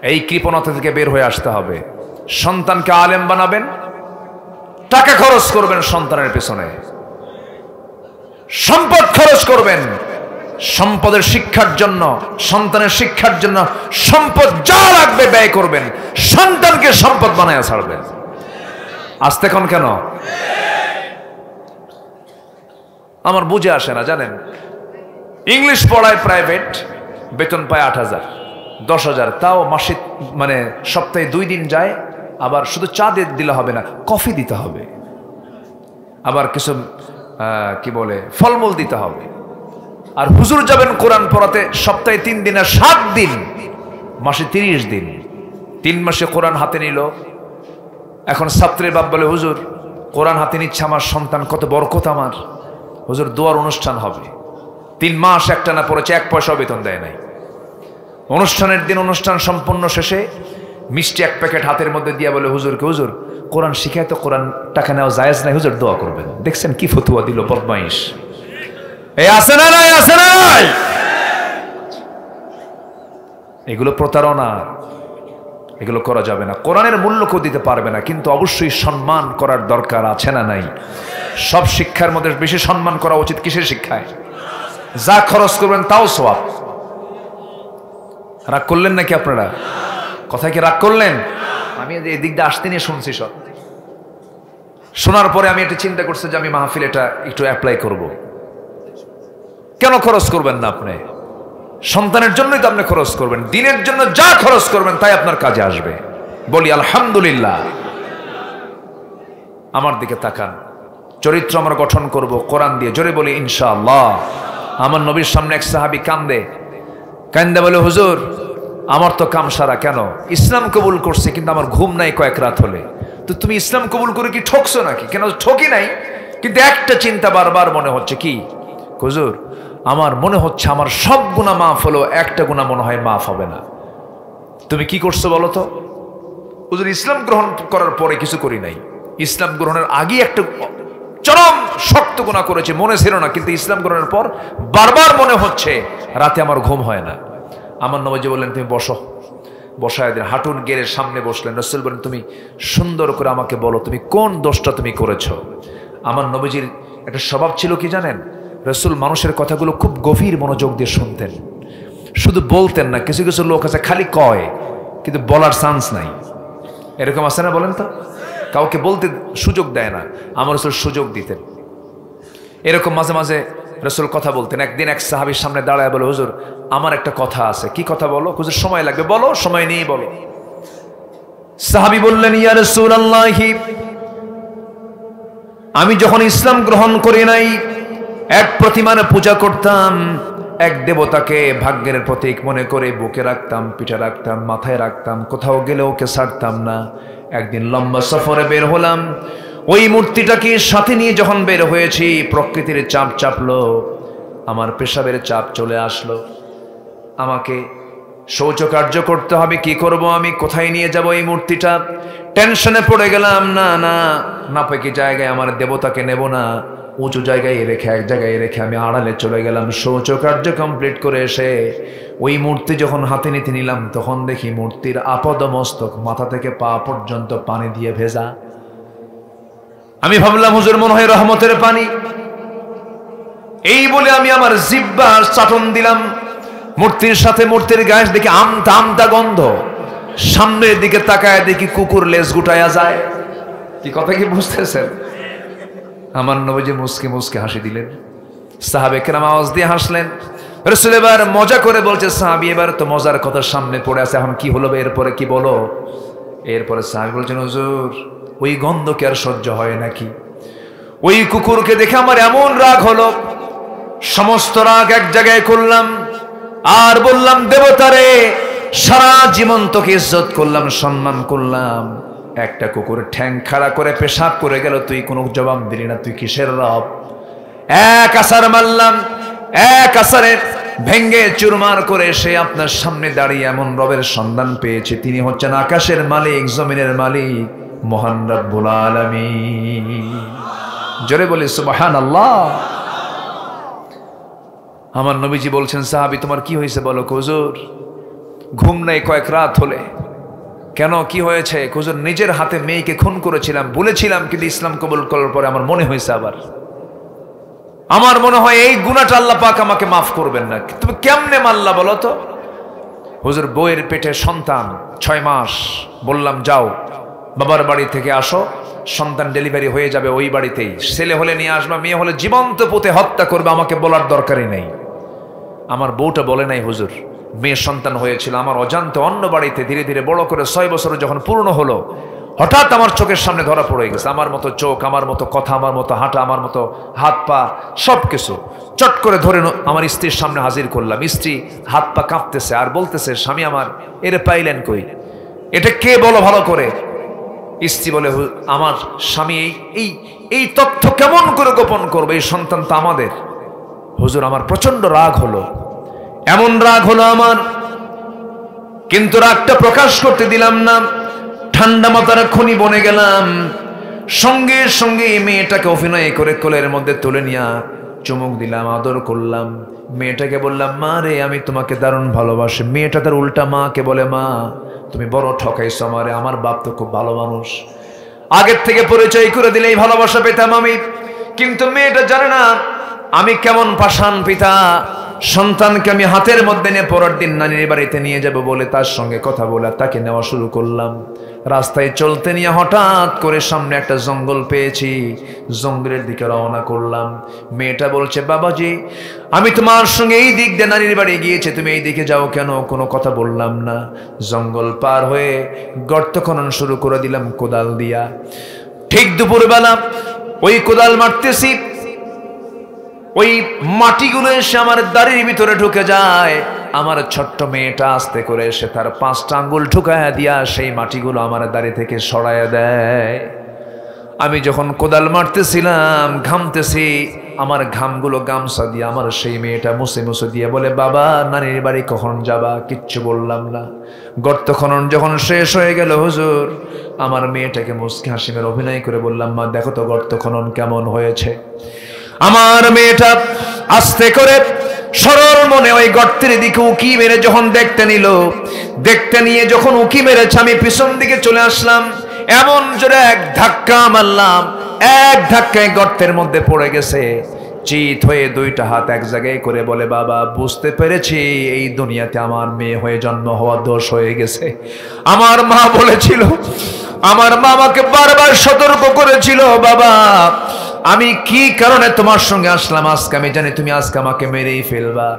এই কৃপণতা থেকে বের হয়ে আসতে হবে। সন্তানকে আলেম বানাবেন, টাকা খরচ করবেন সন্তানের পেছনে, সম্পদ খরচ করবেন সম্পদের শিক্ষার জন্য, সন্তানের শিক্ষার জন্য সম্পদ যা লাগবে ব্যয় করবেন, সন্তানকে সম্পদ বানায় ছাড়বেন। আসতে কোন কেন? আমার বুঝে আসে না, জানেন? ইংলিশ পড়ায় প্রাইভেট, বেতন পায় 8,000 10,000, তাও মাসিক মানে সপ্তাহে 2 দিন যায়। আবার শুধু চা দিলে হবে না, কফি দিতে হবে, আবার কিছু কি বলে ফলমূল দিতে হবে। আর হুজুর যাবেন কোরআন পড়াতে সপ্তাহে 3 দিন আর 7 দিন, মাসে 30 দিন। 3 মাসে কোরআন হাতে নিল। এখন ছাত্রের বাপ বলে, হুজুর কোরআন হাতে নিচ্ছে আমার সন্তান, কত বরকত আমার। হুজুর দোয়ার অনুষ্ঠান হবে, 3 মাস একটানা পড়েছে, 1 পয়সা বেতন দেয় নাই। অনুষ্ঠানের দিন অনুষ্ঠান সম্পন্ন শেষে মিষ্টি 1 প্যাকেট হাতের মধ্যে দিয়ে বলে হুজুরকে, হুজুর কোরআন শিখায় তো কোরআন টাকা নেওয়া জায়েজ নাই, হুজুর দোয়া করবেন। দেখছেন কি ফতুয়া দিল, বদমাইশ। এই আছে না নাই? আছে না নাই? এগুলো প্রতারণা, এগুলো করা যাবে না। কোরআনের মূল্য কেউ দিতে পারবে না, কিন্তু অবশ্যই সম্মান করার দরকার আছে না নাই? সব শিক্ষার মধ্যে বেশি সম্মান করা উচিত কিসের শিক্ষায়? যা খরচ করবেন তাও সওয়াব। রাগ করলেন নাকি আপনারা? কথায় কি রাগ করলেন? আমি এই দিক দিয়ে আসতে নিয়ে শুনছি সব। শোনার পরে আমি একটা চিন্তা করছি যে আমি মাহফিল এটা একটু অ্যাপ্লাই করব। কেন খরচ করবেন না আপনি? সন্তানের জন্যই তো আপনি খরচ করবেন। দিনের জন্য যা খরচ করবেন তাই আপনার কাজে আসবে। বলি আলহামদুলিল্লাহ। আমার দিকে তাকান। চরিত্র আমরা গঠন করব কোরআন দিয়ে। জোরে বলি ইনশাআল্লাহ। আমার নবীর সামনে এক সাহাবী কান্দে বলে, হুজুর আমার তো কাম সারা, কেন? ইসলাম কবুল করছে কিন্তু আমার ঘুম নাই কয়েক রাত হলে। তো তুমি ইসলাম কবুল করে কি ঠকছো নাকি? কেন ঠকি নাই, কিন্তু একটা চিন্তা বারবার মনে হচ্ছে। কি হুজুর? আমার মনে হচ্ছে আমার সব গুনাহ মাফ হলো, একটা গুনাহ মনে হয় মাফ হবে না। তুমি কি করছো বলো তো? হুজুর ইসলাম গ্রহণ করার পরে কিছু করি নাই, ইসলাম গ্রহণের আগে একটা চরম শক্ত গুনাহ করেছে, মনে ছিল না, কিন্তু ইসলাম গ্রহণের পর বারবার মনে হচ্ছে, রাতে আমার ঘুম হয় না। আমার নবীজি বললেন, তুমি বসো, বসায় দিলেন, হাঁটুর গেড়ে সামনে বসলেন। রাসূল বলেন, তুমি সুন্দর করে আমাকে বলো, তুমি কোন দোষটা তুমি করেছো? আমার নবীজির একটা স্বভাব ছিল কি জানেন? রাসূল মানুষের কথাগুলো খুব গভীর মনোযোগ দিয়ে শুনতেন, শুধু বলতেন না। কিছু কিছু লোক আছে খালি কয় কিন্তু বলার চান্স নাই, এরকম আছে না? বলেন তো, কাউকে বলতে সুযোগ দেয় না। আমার রাসূল সুযোগ দিতেন। এরকম মাঝে মাঝে রাসূল কথা বলতেন। একদিন এক সাহাবীর সামনে দাঁড়ায় বলে, হুজুর আমার একটা কথা আছে। কি কথা বলো? হুজুর সময় লাগবে। বলো, সময় নিয়ে বলো। সাহাবী বললেন, ইয়া রাসূলুল্লাহ, আমি যখন ইসলাম গ্রহণ করি নাই এক প্রতিমার পূজা করতাম, এক দেবতাকে ভাগ্যের প্রতীক মনে করে বুকে রাখতাম, পিঠে রাখতাম, মাথায় রাখতাম, কোথাও গেলে ওকে ছাড়তাম না। একদিন লম্বা সফরে বের হলাম, ওই মূর্তিটাকে সাথে নিয়ে যখন বের হয়েছি, প্রকৃতির চাপ চাপলো, আমার পেশাবের চাপ চলে আসলো। আমাকে শৌচকার্য করতে হবে, কি করব আমি? কোথায় নিয়ে যাব এই মূর্তিটা? টেনশনে পড়ে গেলাম। না না, নাপাকি জায়গায় আমার দেবতাকে নেব না, উঁচু জায়গায় রেখে, এক জায়গায় রেখে আমি আড়ালে চলে গেলাম। শৌচকার্য কমপ্লিট করে এসে ওই মূর্তি যখন হাতে নিতে নিলাম, তখন দেখি মূর্তির আপাদমস্তক মাথা থেকে পা পর্যন্ত পানি দিয়ে ভেজা। আমি ভাবলাম, হুজুর মনে হয় রহমতের পানি। এই বলে আমি আমার জিহ্বার চাটন দিলাম মূর্তির সাথে। মূর্তির গায়ে দেখি আমতা আমতা গন্ধ। সামনের দিকে তাকায় দেখি কুকুর লেজ গুটায়া যায়। কি কথা কি বুঝতেছেন? আমার নবীজি মুসকে মুসকে হাসি দিলেন। সাহাবে কেরাম আওয়াজ দিয়ে হাসলেন। রাসূল এবার মজা করে বলছে, সাহাবী এবার তো মজার কথা সামনে পড়ে আছে, এখন কি হলো? এরপরে কি বলো? এরপরে সাহাবী বলছেন, হুজুর ওই গন্ধ কি আর সহ্য হয় নাকি? ওই কুকুরকে দেখে আমার এমন রাগ হলো, সমস্ত রাগ এক জায়গায় করলাম আর বললাম, দেবতারে সারা জীবন তোকে ইজ্জত করলাম, সম্মান করলাম, একটা কুকুরের ঠ্যাং খাড়া করে পেশাব করে গেল, তুই কোনো জবাব দিলি না, তুই কিসের রব? এক আসার মারলাম, এক আসারে ভেঙ্গে চুরমার করে সে আপনার সামনে দাঁড়িয়ে এমন রবের সন্ধান পেয়েছে, তিনি হচ্ছেন আকাশের মালিক, জমিনের মালিক, মহান রব্বুল আলামিন। জোরে বলি সুবহানাল্লাহ। আমার নবীজি বলছেন, সাহাবী তোমার কি হয়েছে বলো? হুজুর ঘুম নাই কয়েক রাত হলে। কেন, কি হয়েছে? হুজুর নিজের হাতে মেয়েকে খুন করেছিলাম, বলেছিলাম, কিন্তু ইসলাম কবুল করার পরে আমার মনে হয়েছে, আবার আমার মনে হয় এই গুনাহটা আল্লাহ পাক আমাকে মাফ করবেন না। তুমি কেমনে মারলা বলো তো? হুজুর বইয়ের পেটে সন্তান 6 মাস, বললাম যাও বাবার বাড়ি থেকে আসো, সন্তান ডেলিভারি হয়ে যাবে ওই বাড়িতেই, ছেলে হলে নিয়ে আসবা, মেয়ে হলে জীবন্ত পুঁতে হত্যা করবে, আমাকে বলার দরকারই নেই। আমার বউটা বলে নাই হুজুর, মেয়ে সন্তান হয়েছিল আমার অজান্তে অন্য বাড়িতে। ধীরে ধীরে বড় করে 6 বছর যখন পূর্ণ হলো, হঠাৎ আমার চোখের সামনে ধরা পড়ে গেছে। আমার মতো চোখ, আমার মতো কথা, আমার মতো হাঁটা, আমার মতো হাত পা, সবকিছু চট করে ধরে আমার স্ত্রীর সামনে হাজির করলাম। স্ত্রী হাত পা কাঁপতেছে আর বলতেছে, স্বামী আমার এরে পাইলেন কই? এটা কে বলো ভালো করে? স্ত্রী বলে, আমার স্বামী এই তথ্য কেমন করে গোপন করবে? এই সন্তান তো আমাদের। হুজুর আমার প্রচন্ড রাগ হলো, এমন রাগ হলো আমার, কিন্তু রাগটা প্রকাশ করতে দিলাম না। ঠান্ডা মাথার খনি বনে গেলাম। সঙ্গে সঙ্গে মেয়েটাকে অভিনয় করে কোলের মধ্যে তুলে নিয়ে চুমুক দিলাম, আদর করলাম। মেয়েটাকে বললাম, মা রে আমি তোমাকে দারুণ ভালোবাসি। মেয়েটা তার উল্টা মাকে বলে, মা তুমি বড় ঠকাইছো আমারে, আমার বাপ তো খুব ভালো মানুষ, আগের থেকে পরিচয় করে দিলেই ভালোবাসা পেতাম আমি। কিন্তু মেয়েটা জানে না আমি কেমন পাষাণ পিতা। সন্তানকে আমি হাতের মধ্যে নিয়ে পরের দিন নানির বাড়িতে নিয়ে যাব বলে তার সঙ্গে কথা বলে তাকে নেওয়া শুরু করলাম। রাস্তায় চলতে নিয়ে হঠাৎ করে সামনে একটা জঙ্গল পেয়েছি, জঙ্গলের দিকে রওনা করলাম। মেয়েটা বলছে, বাবাজি আমি তোমার সঙ্গে এই দিক দিয়ে নানির বাড়ি গিয়েছে, তুমি এই দিকে যাও কেন? কোনো কথা বললাম না। জঙ্গল পার হয়ে গর্ত খনন শুরু করে দিলাম কোদাল দিয়া। ঠিক দুপুরবেলা ওই কোদাল মারতেছি, ওই মাটিগুলো এসে আমার দাড়ির ভিতরে ঢুকে যায়। আমার ছোট্ট মেয়েটা আস্তে করে এসে তার 5টা আঙ্গুল ঢুকায়া দিয়া সেই মাটিগুলো আমার দাড়ি থেকে সরাইয়া দেয়। আমি যখন কোদাল মারতেছিলাম ঘামতেছি, আমার ঘামগুলো গামছা দিয়ে আমার সেই মেয়েটা মুছে মুছে দিয়ে বলে, বাবা নানির বাড়ি কখন যাবা? কিচ্ছু বললাম না। গর্ত খনন যখন শেষ হয়ে গেল হুজুর, আমার মেয়েটাকে মুচকি হাসি মেরে অভিনয় করে বললাম, মা দেখো তো গর্ত খনন কেমন হয়েছে। আমার মেয়েটা আস্তে করে সরল মনে ওই গর্তের দিকে উকি মেরে যখন দেখতে নিল, দেখতে নিয়ে যখন উকি মেরেছে, আমি পিছন দিকে চলে আসলাম, এমন জোরে এক ধাক্কা মারলাম, এক ধাক্কায় গর্তের মধ্যে পড়ে গেছে। চিত হয়ে দুইটা হাত এক জায়গায় করে বলে, বাবা বুঝতে পেরেছি এই দুনিয়াতে আমার মেয়ে হয়ে জন্ম হওয়া দোষ হয়ে গেছে। আমার মা বলেছিল, আমার মা আমাকে বারবার সতর্ক করেছিল, বাবা আমি কি কারণে তোমার সঙ্গে আসলাম, আজকে আমি জানি তুমি আজকে আমাকে মেরেই ফেলবা,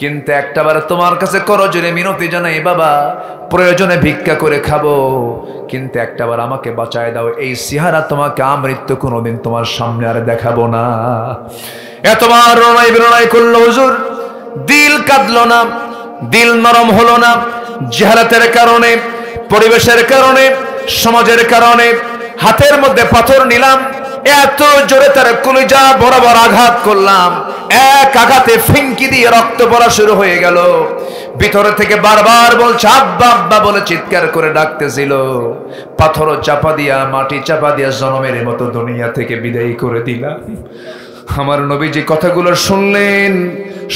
কিন্তু একটাবার তোমার কাছে করজোরে মিনতি জানাই, বাবা প্রয়োজনে ভিক্ষা করে খাবো, কিন্তু একটাবার আমাকে বাঁচায় দাও, এই চেহারা তোমাকে আমৃত্যু কোনোদিন তোমার সামনে আর দেখাবো না। এতবার রোনাই বেরোনাই করলো হুজুর, দিল কাঁদলো না, দিল নরম হলো না। জাহালাতের কারণে, পরিবেশের কারণে, সমাজের কারণে হাতের মধ্যে পাথর নিলাম, এত জোরে তার কলিজা বরাবর আঘাত করলাম, এক আঘাতে ফিঙ্কি দিয়ে রক্ত পড়া শুরু হয়ে গেল। ভিতরে থেকে বারবার বলছে আব্বা আব্বা বলে চিৎকার করে ডাকতেছিল। পাথর চাপা দিয়া, মাটি চাপা দিয়া জনমের মতো দুনিয়া থেকে বিদায় করে দিলাম। আমার নবী যে কথাগুলো শুনলেন,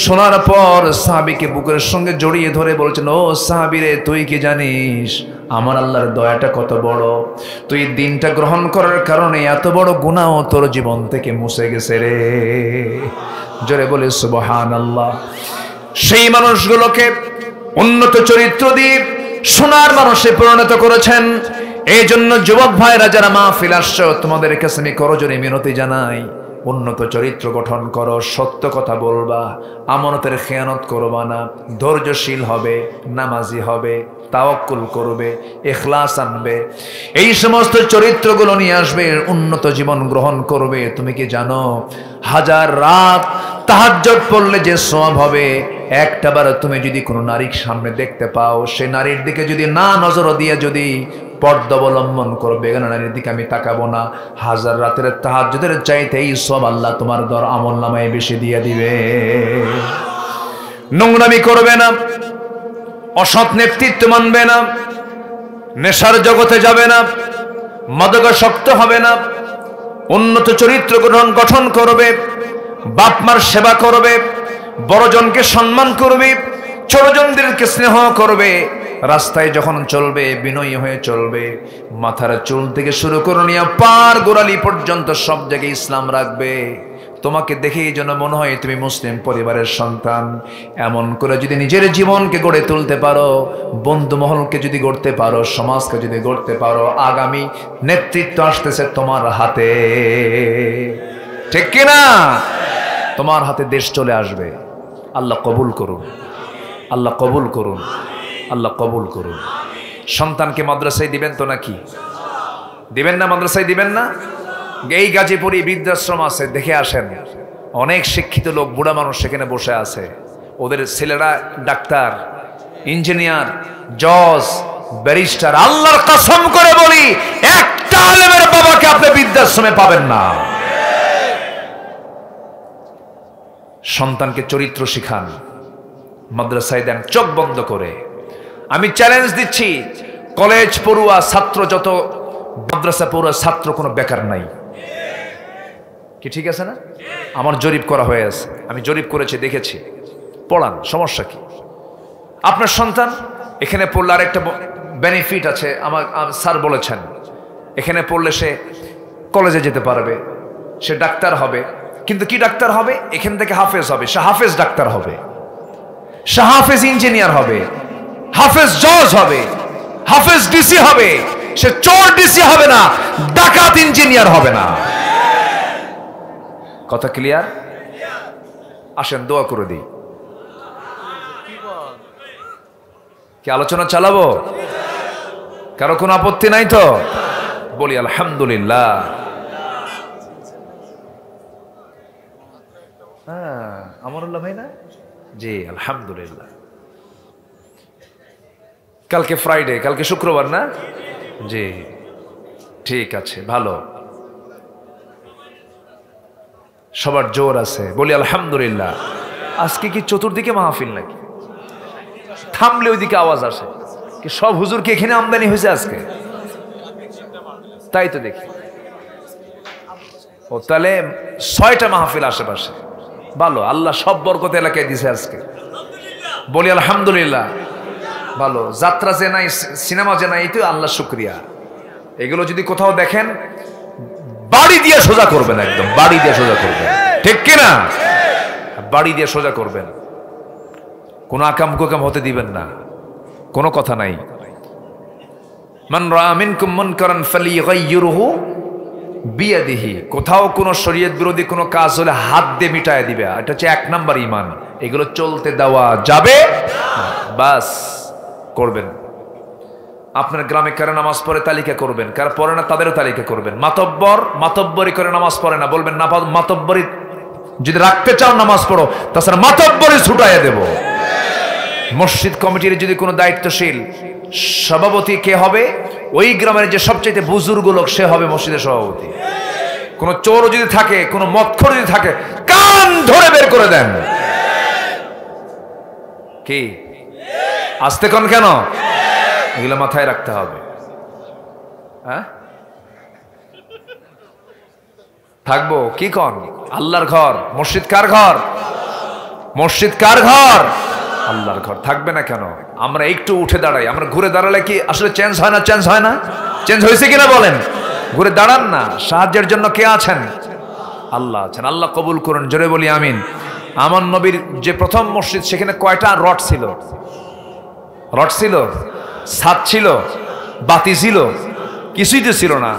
শোনার পর সাহাবীকে বুকের সঙ্গে জড়িয়ে ধরে বলছেন, ও সাহাবী রে, তুই কি জানিস আমার আল্লাহর দয়াটা কত বড়, তুই দিনটা গ্রহণ করার কারণে এত বড় গুনাহ তোর জীবন থেকে মুছে গেছে রে। জোরে বলে সুবহানাল্লাহ। সেই মানুষগুলোকে উন্নত চরিত্র দিয়ে সোনার মানুষে পরিণত করেছেন। এই জন্য যুবক ভাইরা যারা মাহফিল আসছো, তোমাদের কাছে আমি করজোরে মিনতি জানাই, উন্নত চরিত্র গঠন করো, সত্য কথা বলবা, আমানতের খেয়ানত করবা না, ধৈর্যশীল হবে, নামাজি হবে, তাওয়াক্কুল করবে, ইখলাস আনবে, এই সমস্ত চরিত্রগুলো নিয়ে আসবে, উন্নত জীবন গ্রহণ করবে। তুমি কি জানো হাজার রাত তাহাজ্জুদ পড়লে যে সওয়াব হবে, একটাবার তুমি যদি কোনো নারীর সামনে দেখতে পাও, সে নারীর দিকে যদি না নজর দিয়ে যদি পর্দা অবলম্বন করবে, এখানে নারীর দিকে আমি তাকাবো না, হাজার রাতের তাহাজ্জুদের চাইতে এই সব আল্লাহ তোমার দর আমল নামায় বেশি দিয়ে দিবে। নোংরামি করবে না, অসৎ নেতৃত্ব মানবে না, নেশার জগতে যাবে না, মাদকাসক্ত হবে না, উন্নত চরিত্র গঠন করবে, বাপ মার সেবা করবে, বড়জনকে সম্মান করবে, ছোটজনদেরকে স্নেহ করবে, রাস্তায় যখন চলবে বিনয়ী হয়ে চলবে, মাথার চুল থেকে শুরু করে নিয়ে পার গোড়ালি পর্যন্ত সব জায়গায় ইসলাম রাখবে। তোমাকে দেখেই যেন মনে হয় তুমি মুসলিম পরিবারের সন্তান। এমন করে যদি নিজের জীবনকে গড়ে তুলতে পারো, বন্ধু মহলকে যদি গড়তে পারো, সমাজকে যদি গড়তে পারো, আগামী নেতৃত্ব আসতেছে তোমার হাতে, ঠিক কিনা? তোমার হাতে দেশ চলে আসবে। আল্লাহ কবুল করুন, আল্লাহ কবুল করুন, আল্লাহ কবুল করুন। সন্তানকে মাদ্রাসায় দিবেন তো নাকি? দিবেন না? মাদ্রাসায় দিবেন না? এই গাজীপুরে বৃদ্ধাশ্রম আছে, দেখে আসেন, অনেক শিক্ষিত লোক, বুড়া মানুষ সেখানে বসে আছে, ওদের ছেলেরা ডাক্তার, ইঞ্জিনিয়ার, জজ, ব্যারিস্টার। আল্লাহর কসম করে বলি, একটা আলেমের বাবাকে আপনি বৃদ্ধাশ্রমে পাবেন না। সন্তানকে চরিত্র শিখান, মাদ্রাসায় দেন চোখ বন্ধ করে। আমি চ্যালেঞ্জ দিচ্ছি, কলেজ পড়ুয়া ছাত্র যত, মাদ্রাসা পড়ুয়া ছাত্র কোনো বেকার নাই, কি ঠিক আছে না? আমার জরিপ করা হয়ে আছে, আমি জরিপ করেছি, দেখেছি। পড়ান, সমস্যা কি? আপনার সন্তান এখানে পড়লে আরেকটা বেনিফিট আছে, আমার স্যার বলেছেন, এখানে পড়লে সে কলেজে যেতে পারবে, সে ডাক্তার হবে। কিন্তু কি ডাক্তার হবে? এখান থেকে হাফেজ হবে, সে হাফেজ ডাক্তার হবে, সে হাফেজ ইঞ্জিনিয়ার হবে, হাফেজ জজ হবে, হাফেজ ডিসি হবে। সে চোর ডিসি হবে না, ডাকাত ইঞ্জিনিয়ার হবে না। কথা ক্লিয়ার? আসেন দোয়া করে দিই। কি আলোচনা চালাবো? কারো কোনো আপত্তি নাই তো? বলি আলহামদুলিল্লাহ। হ্যাঁ, আমারুল্লাহ ভাই না? জি আলহামদুলিল্লাহ। কালকে ফ্রাইডে, কালকে শুক্রবার না? জি ঠিক আছে, ভালো, সবার জোর আছে, বলি আলহামদুলিল্লাহ। আজকে কি চতুর্দিকে মাহফিল নাকি? থামলে ওইদিকে আওয়াজ আসে কি? সব হুজুর কি এখানে আমদানি হয়েছে আজকে? তাই তো দেখি। ও তাহলে 6টা মাহফিল আশেপাশে। ভালো, আল্লাহ সব বরকত এলাকায় দিছে আজকে, বলি আলহামদুলিল্লাহ। ভালো, যাত্রা যে নাই, সিনেমা যে নাই, এটাও আল্লাহ শুক্রিয়া। এগুলো যদি কোথাও দেখেন, বাড়ি দিয়ে সোজা করবেন, একদম বাড়ি দিয়ে সোজা করবেন, ঠিক কিনা? বাড়ি দিয়ে সোজা করবেন, কোনো আকাম কুকাম হতে দিবেন না, কোনো কথা নাই। মান রাআ মিনকুম মুনকারান ফালিয়ুগাইয়িরহু বিয়াদিহি, কোথাও কোনো শরীয়ত বিরোধী কোনো কাজ হলে হাত দিয়ে মিটায় দিবে, এটা হচ্ছে 1 নাম্বার ঈমান। এগুলো চলতে দেওয়া যাবে না, বাস করবেন। আপনার গ্রামে কারা নামাজ পড়ে তালিকা করবেন, কারা পড়ে না তাদেরও তালিকা করবেন। মাতব্বরি করে নামাজ পড়ে না, বলবেন না মাতব্বরি যদি রাখতে চাও নামাজ পড়ো, তাছাড়া মাতব্বরি ছুটাইয়া দেব। মসজিদ কমিটির যদি কোনো দায়িত্বশীল সভাপতি কে হবে, ওই গ্রামের যে সবচেয়ে বুজুর্গ লোক সে হবে মসজিদের সভাপতি। কোন চোর যদি থাকে, কোন মদখোর যদি থাকে, কান ধরে বের করে দেন। কি আস্তে কোন কেন? এগুলো মাথায় রাখতে হবে। হ্যাঁ, থাকবো কি কন? আল্লাহর ঘর, মসজিদ কার ঘর? মসজিদ কার ঘর? আল্লাহর ঘর। থাকবে না কেন? আমরা একটু উঠে দাঁড়াই, আমরা ঘুরে দাঁড়ালে কি আসলে চেঞ্জ হয় না? চেঞ্জ হয় না? চেঞ্জ হয়েছে কিনা বলেন? ঘুরে দাঁড়ান না, সাহায্যের জন্য কে আছেন? আল্লাহ আছেন। আল্লাহ কবুল করুন, জোরে বলি আমিন। আমার নবীর যে প্রথম মসজিদ, সেখানে কয়টা রড ছিল? রড ছিল, ছাদ ছিল, বাতি ছিল, কিছুই তো ছিল না।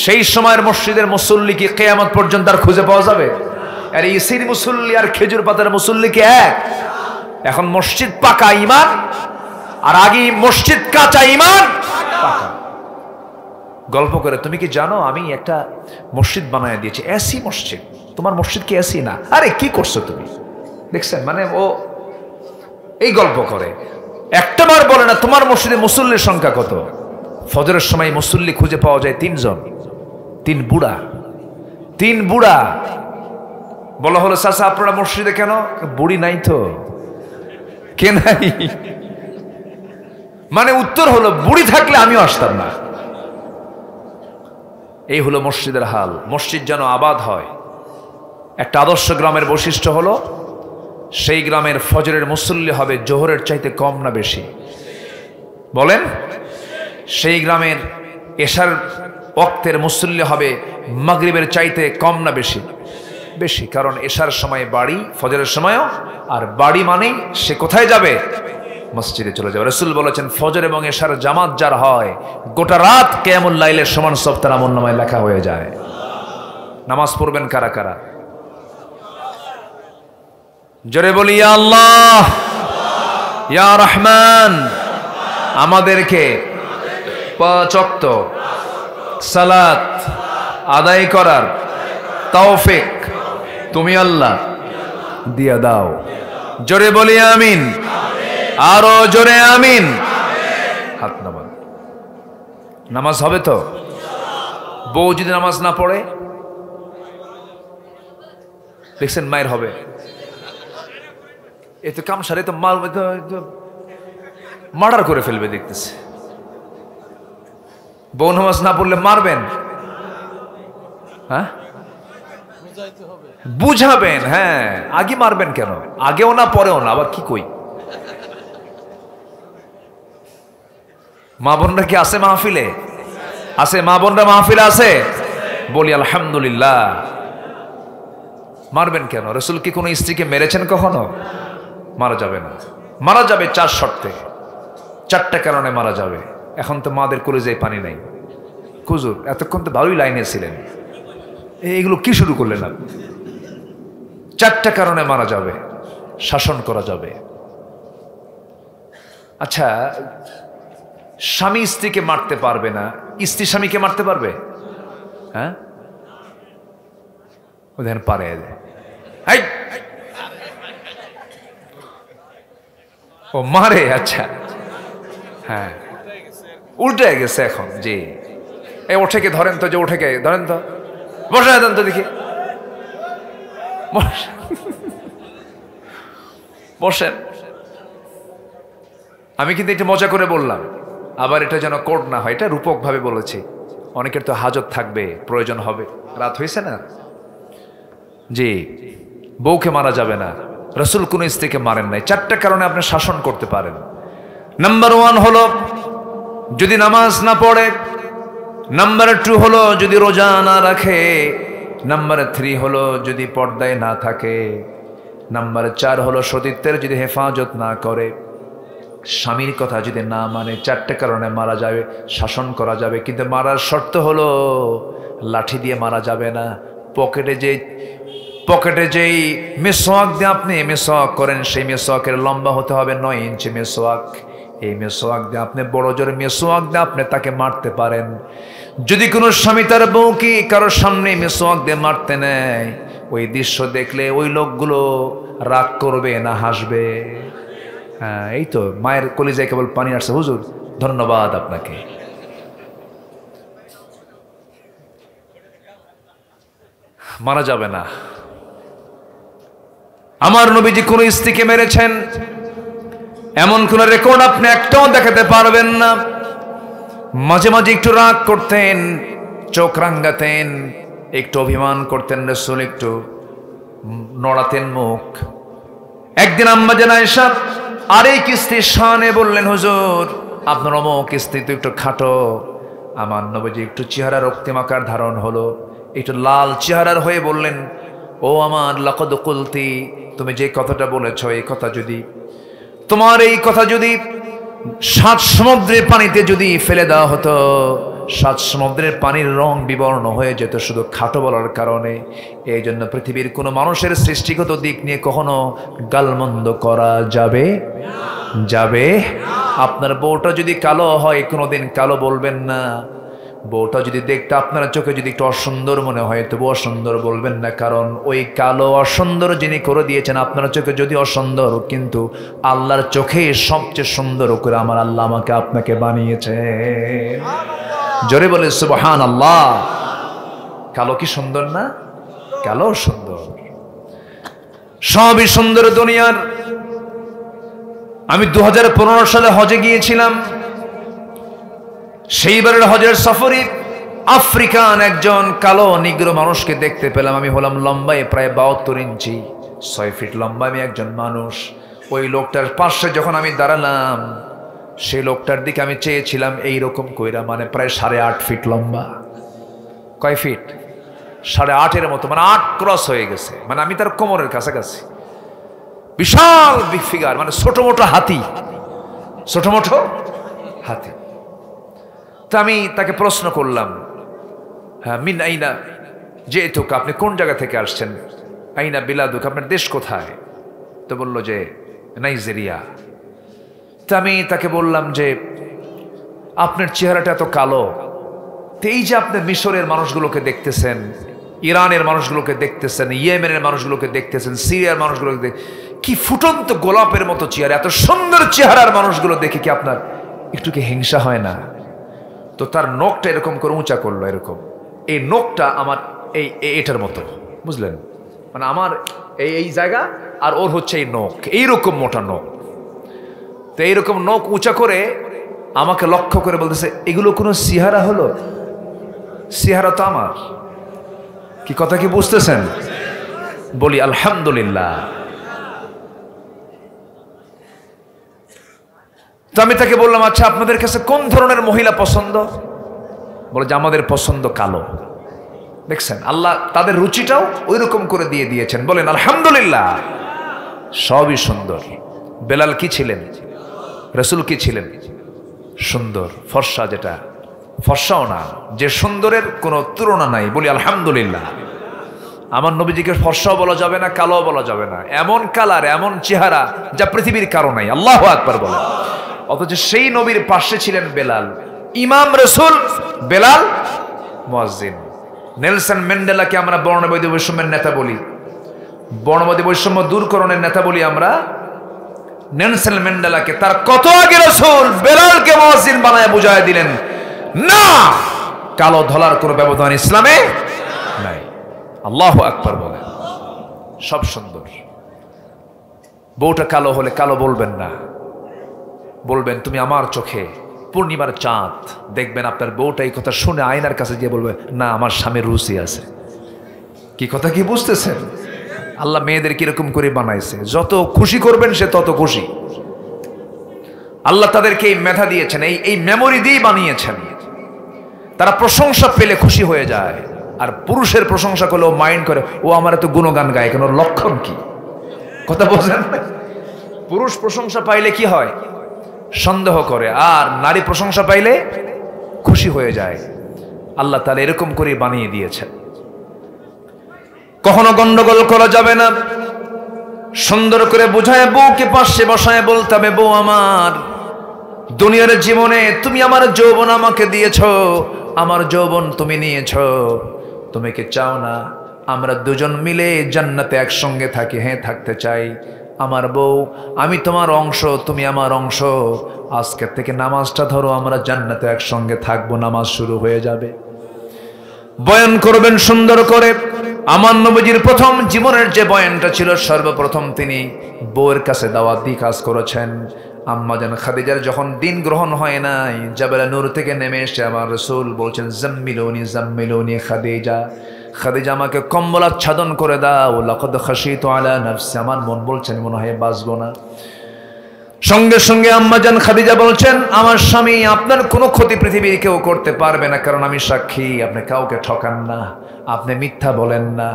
সেই সময়ের মসজিদের মুসল্লি কি কিয়ামত পর্যন্ত আর খুঁজে পাওয়া যাবে? আর ইসির মুসল্লি আর খেজুর পাতার মুসল্লি কি এক? এখন মসজিদ পাকা ঈমান, আর আগে মসজিদ কাঁচা ঈমান পাকা। গল্প করে, তুমি কি জানো আমি একটা মসজিদ বানায় দিয়েছি, এসি মসজিদ। তোমার মসজিদ কি এসি না? আরে কি করছো তুমি? দেখছেন, মানে ও এই গল্প করে, একটা বার বলে না তোমার মসজিদে মুসল্লির সংখ্যা কত। ফজরের সময় মুসল্লি খুঁজে পাওয়া যায় 3 জন, 3 বুড়া, 3 বুড়া। বলা হলো, চাচা আপনারা মসজিদে কেন? বুড়ি নাই তো। কে নাই? মানে উত্তর হলো, বুড়ি থাকলে আমিও আসতাম না। এই হলো মসজিদের হাল। মসজিদ যেন আবাদ হয়। একটা আদর্শ গ্রামের বৈশিষ্ট্য হলো, সেই গ্রামের ফজরের মুসল্লি হবে জোহরের চাইতে কম না বেশি? বলেন। সেই গ্রামের এশার ওয়াক্তের মুসল্লি হবে মাগরিবের চাইতে কম না বেশি? বেশি। কারণ এশার সময় বাড়ি, ফজরের সময়ও, আর বাড়ি মানেই সে কোথায় যাবে? মসজিদে চলে যাবে। রাসূল বলেছেন, ফজর এবং এশার জামাত যার হয়, গোটা রাত কিয়ামুল লাইলের সমান সব তার আমলনামায় লেখা হয়ে যায়। নামাজ পড়বেন কারা কারা? জোরে বলি ইয়া আল্লাহ, ইয়া রহমান। আমাদেরকে 5 ওয়াক্ত সালাত আদায় করার তৌফিক তুমি আল্লাহ দিয়া দাও। জোরে বলি আমিন, আরো জোরে আমিন। হাত নামান। নামাজ হবে তো? বউ যদি নামাজ না পড়ে, দেখছেন মায়ের হবে। এতে কাম সারে তো মার্ডার করে ফেলবে দেখতেছে। বউ নামাজ না পড়লে মারবেন? হ্যাঁ, বুঝাবেন। হ্যাঁ, আগে মারবেন কেন? আগেও না পরেও না, আবার কি কই? মা বোনরা কি আছে মাহফিলে? আছে মা বোনরা মাহফিলে আছে? বলি আলহামদুলিল্লাহ। মারবেন কেন? রাসূল কি কোনো স্ত্রীকে মেরেছেন কখনো? মারা যাবে না। মারা যাবে 4 শর্তে, 4টা কারণে মারা যাবে। এখন তো মাদের কলেজায় পানি নাই। হুজুর এতক্ষণ তো ভালোই লাইনে ছিলেন, এইগুলো কি শুরু করলেন আপনি? 4টা কারণে মারা যাবে, শাসন করা যাবে। আচ্ছা, স্বামী স্ত্রীকে মারতে পারবে না, স্ত্রী স্বামীকে মারতে পারবে? হ্যাঁ, ওদের পারে। ও মারে? আচ্ছা, হ্যাঁ, উল্টে গেছে এখন। জি, এই ওঠেকে ধরেন তো, যে ওঠেকে ধরেন তো, বসায় দেন তো দেখি। বসেন। আমি কিন্তু একটু মজা করে বললাম, আবার এটা যেন কোড না হয়, এটা রূপক ভাবে বলেছি। অনেকের তো হাজত থাকবে, প্রয়োজন হবে। রাত হয়েছে না? জি, বউকে মারা যাবে না। রাসূল কোন স্ত্রীকে মারেন নাই। 4টা কারণে আপনি শাসন করতে পারেন। নাম্বার 1 হলো যদি নামাজ না পড়ে, নাম্বার 2 হলো যদি রোজা না রাখে, নাম্বার 3 হলো যদি পর্দায় না থাকে, নাম্বার 4 হলো সতীত্বের যদি হেফাজত না করে, স্বামীর কথা যদি না মানে। 4টে কারণে মারা যাবে, শাসন করা যাবে। কিন্তু মারার শর্ত হলো লাঠি দিয়ে মারা যাবে না। পকেটে যেই মেসওয়াক দিয়ে আপনি মেসওয়াক করেন, সেই মেসওয়াকের লম্বা হতে হবে 9 ইঞ্চি মেসওয়াক। এই মেসওয়াক দিয়ে আপনি বড় জোরে মেসওয়াক দিয়ে আপনি তাকে মারতে পারেন। যদি কোনো স্বামী তার বউকে কারোর সামনে মেসওয়াক দিয়ে মারতে নেয়, ওই দৃশ্য দেখলে ওই লোকগুলো রাগ করবে না হাসবে? হ্যাঁ, এই তো মায়ের কলিজায় কেবল পানি আসছে। হুজুর ধন্যবাদ আপনাকে। মারা যাবে না। আমার নবীজি কোন স্ত্রীকে মেরেছেন এমন কোন রেকর্ড আপনি একটাও দেখাতে পারবেন না। মাঝে মাঝে একটু রাগ করতেন, চোখ রাঙ্গাতেন, একটু অভিমান করতেন, রাসূল একটু নড়াতেন মুখ। একদিন আম্মা জান আয়েশা আরেক স্ত্রীর শানে বললেন, হুজুর আপনার অমুক স্ত্রী তো একটু খাটো। আমার নবীজি একটু চেহারা রক্তিমাকার ধারণ হলো, একটু লাল চেহারার হয়ে বললেন, ও আমার লাকাদ কুলতি, তুমি যে কথাটা বলেছো এই কথা যদি, তোমার এই কথা যদি 7 সমুদ্রের পানিতে যদি ফেলে দেওয়া হতো, 7 সমুদ্রের পানির রং বিবর্ণ হয়ে যেত শুধু খাটো বলার কারণে। এই জন্য পৃথিবীর কোনো মানুষের সৃষ্টিগত দিক নিয়ে কখনো গালমন্দ করা যাবে যাবে। আপনার বউটা যদি কালো হয় কোনোদিন কালো বলবেন না। বউটা যদি দেখতে আপনার চোখে যদি একটু অসুন্দর মনে হয় তবু অসুন্দর বলবেন না, কারণ ওই কালো অসুন্দর যিনি করে দিয়েছেন আপনার চোখে যদি অসুন্দর, কিন্তু আল্লাহর চোখে সবচেয়ে সুন্দর করে আমার আল্লাহ আমাকে আপনাকে বানিয়েছে। জোরে বলে সুবহানাল্লাহ। কালো কি সুন্দর না? কালো সুন্দর, সবই সুন্দর দুনিয়ার। আমি 2015 সালে হজে গিয়েছিলাম। সেইবারের হজের সফরে আফ্রিকান একজন কালো নিগ্রো মানুষকে দেখতে পেলাম। আমি হলাম লম্বায় প্রায় 72 ইঞ্চি, 6 ফিট লম্বা আমি একজন মানুষ। ওই লোকটার পাশে যখন আমি দাঁড়ালাম, সেই লোকটার দিকে আমি চেয়েছিলাম এইরকম কইরা, মানে প্রায় 8.5 ফিট লম্বা। কয় ফিট? 8.5-এর মতো, মানে 8 ক্রস হয়ে গেছে, মানে আমি তার কোমরের কাছাকাছি। বিশাল বিগ ফিগার, মানে ছোট মোটো হাতি, ছোট মোটো হাতি। তা আমি তাকে প্রশ্ন করলাম, হ্যাঁ মিন আইনা যেতুক, আপনি কোন জায়গা থেকে আসছেন? আইনা বিলাদুক, আপনার দেশ কোথায়? তো বলল যে নাইজেরিয়া। তা আমি তাকে বললাম যে আপনার চেহারাটা এত কালো, তো এই যে আপনি মিশরের মানুষগুলোকে দেখতেছেন, ইরানের মানুষগুলোকে দেখতেছেন, ইয়েমেনের মানুষগুলোকে দেখতেছেন, সিরিয়ার মানুষগুলোকে কি ফুটন্ত গোলাপের মতো চেহারা, এত সুন্দর চেহারার মানুষগুলো দেখে কি আপনার একটু কি হিংসা হয় না? তো তার নখটা এরকম করে উঁচা করলো, এরকম। এই নখটা আমার এটার মতো, বুঝলেন? মানে আমার এই জায়গা আর ওর হচ্ছে এই নখ, এইরকম মোটা নখ। তো এইরকম নখ উঁচা করে আমাকে লক্ষ্য করে বলতেছে, এগুলো কোনো চেহারা হলো? চেহারা তো আমার। কি কথা কি বুঝতেছেন? বলি আলহামদুলিল্লাহ। তো আমি তাকে বললাম, আচ্ছা আপনাদের কাছে কোন ধরনের মহিলা পছন্দ? বলে যে আমাদের পছন্দ কালো। দেখছেন, আল্লাহ তাদের রুচিটাও ওই রকম করে দিয়ে দিয়েছেন। বলেন আলহামদুলিল্লাহ। সবই সুন্দর। বেলাল কি ছিলেন? রাসূল কি ছিলেন? সুন্দর, ফর্সা। যেটা ফর্সাও না, যে সুন্দরের কোনো তুলনা নাই। বলি আলহামদুলিল্লাহ। আমার নবীজিকে ফর্সাও বলা যাবে না, কালোও বলা যাবে না। এমন কালার, এমন চেহারা যা পৃথিবীর কারো নাই। আল্লাহু আকবার বলে। অথচ সেই নবীর পাশে ছিলেন বেলাল, ইমাম রাসূল বেলাল মুয়াজ্জিন। নেলসন ম্যান্ডেলাকে আমরা বর্ণবাদী বৈষম্যের নেতা বলি, বর্ণবাদী বৈষম্য দূরকরণের নেতা বলি আমরা। নেলসন ম্যান্ডেলাকে তার কত আগে রাসূল বেলালকে মুয়াজ্জিন বানায় বুঝায় দিলেন, না, কালো ধলার কোনো ব্যবধান ইসলামে নাই। আল্লাহু আকবার বলে। সব সুন্দর। বউটা কালো হলে কালো বলবেন না, বলবেন তুমি আমার চোখে পূর্ণিমার চাঁদ। দেখবেন আপনার বউটা এই কথা শুনে আয়নার কাছে গিয়ে বলবে, না আমার স্বামীর রুচি আছে। কি কথা কি বুঝতেছেন? আল্লাহ মেয়েদের কিরকম করে বানাইছে, যত খুশি করবেন সে তত খুশি। আল্লাহ তাদেরকে এই মেধা দিয়েছেন, এই মেমোরি দিয়ে বানিয়েছেন। তারা প্রশংসা পেলে খুশি হয়ে যায়, আর পুরুষের প্রশংসা করলে ও মাইন্ড করে, ও আমার এত গুণগান গায় কেন, ওর লক্ষণ কি? কথা বলছেন? পুরুষ প্রশংসা পাইলে কি হয়? সন্দেহ করে, আর নারী প্রশংসা পাইলে খুশি হয়ে যায়। আল্লাহ তাআলা এরকম করে বানিয়ে দিয়েছেন। কখনো গন্ডগোল করা যাবে না, সুন্দর করে বুঝায় বউকে পাশে বসায় বলতে হবে, বউ আমার, দুনিয়ার জীবনে তুমি আমার যৌবন আমাকে দিয়েছো, আমার যৌবন তুমি নিয়েছো, তুমি কি চাও না আমরা দুজন মিলে জান্নাতে একসঙ্গে থাকি? হ্যাঁ, থাকতে চাই। আমার বউ, আমি তোমার অংশ, তুমি আমার অংশ, আজকের থেকে নামাজটা ধরো, আমরা জান্নাতে একসঙ্গে থাকবো। নামাজ শুরু হয়ে যাবে, বয়ান করবেন সুন্দর করে। আমার নবীজির প্রথম জীবনের যে বয়ানটা ছিল, সর্বপ্রথম তিনি বউয়ের কাছে দাওয়াত দিয়ে কাজ করেছেন। আম্মাজান খাদিজার যখন দিন গ্রহণ হয় নাই, জাবালে নূর থেকে নেমে এসে আমার রাসূল বলছেন, জাম্মিলুনি জাম্মিলুনি খাদিজা, খাদিজা আমাকে কম্বল আচ্ছাদন করে দাও, লাকাদ খাশিতু আলা নাফসি, আমার মন বলছেন মনে হয় বাঁচবো না। সঙ্গে সঙ্গে আম্মাজান খাদিজা বলছেন, আমার স্বামী, আপনার কোনো ক্ষতি পৃথিবীর কেউ করতে পারবে না, কারণ আমি সাক্ষী আপনি কাউকে ঠকান না, আপনি মিথ্যা বলেন না,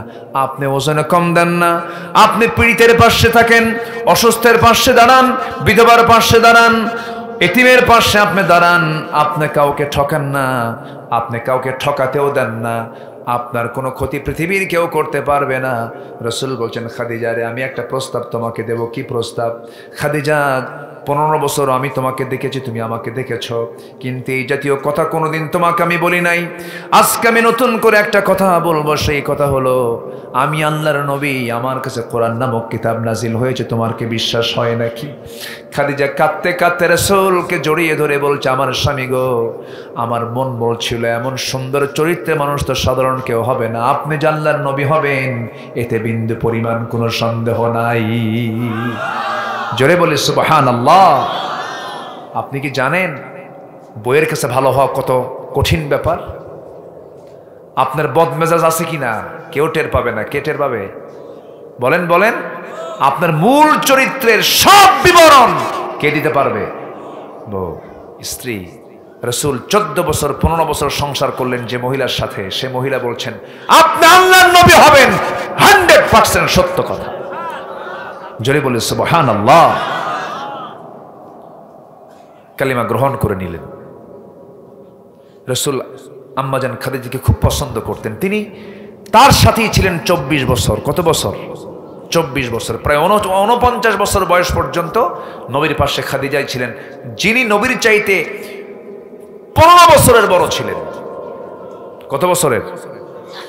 আপনি ওজনে কম দেন না, আপনি পীড়িতের পাশে থাকেন, অসুস্থের পাশে দাঁড়ান, বিধবার পাশে দাঁড়ান, এতিমের পাশে আপনি দাঁড়ান, আপনি কাউকে ঠকান না, আপনি কাউকে ঠকাতেও দেন না, আপনার কোনো ক্ষতি পৃথিবীর কেউ করতে পারবে না। রাসূল বলছেন, খাদিজা রে, আমি একটা প্রস্তাব তোমাকে দেব। কি প্রস্তাব? খাদিজা, 15 বছর আমি তোমাকে দেখেছি, তুমি আমাকে দেখেছ, কিন্তু এই জাতীয় কথা কোনোদিন তোমাকে আমি বলি নাই। আজকে আমি নতুন করে একটা কথা বলবো, সেই কথা হলো, আমি আল্লাহর নবী, আমার কাছে কোরআন নামক কিতাব নাজিল হয়েছে, তোমার কি বিশ্বাস হয় নাকি? খাদিজা কাঁদতে কাঁদতে রাসূলকে জড়িয়ে ধরে বলছে, আমার স্বামী গো, আমার মন বলছিল এমন সুন্দর চরিত্রের মানুষ তো সাধারণ কেউ হবে না, আপনি যে আল্লাহর নবী হবেন এতে বিন্দু পরিমাণ কোনো সন্দেহ নাই। জোরে বলি সুবহানাল্লাহ। আপনি কি জানেন বইয়ের কাছে ভালো হওয়া কত কঠিন ব্যাপার? আপনার বদমেজাজ আছে কিনা কেউ টের পাবে না। কে টের পাবে? বলেন বলেন। আপনার মূল চরিত্রের সব বিবরণ কে দিতে পারবে? বউ, স্ত্রী। রাসূল 14 বছর 15 বছর সংসার করলেন যে মহিলার সাথে, সে মহিলা বলছেন, আপনি আল্লাহর নবী হবেন, 100% সত্য কথা। জোরে বলে সুবহানাল্লাহ। কালিমা গ্রহণ করে নিলেন। রাসূল আম্মাজান খাদিজাকে খুব পছন্দ করতেন। তিনি তার সাথেই ছিলেন 24 বছর। কত বছর? 24 বছর, প্রায় 49 বছর বয়স পর্যন্ত নবীর পাশে খাদিজাই ছিলেন, যিনি নবীর চাইতে 15 বছরের বড় ছিলেন। কত বছরের?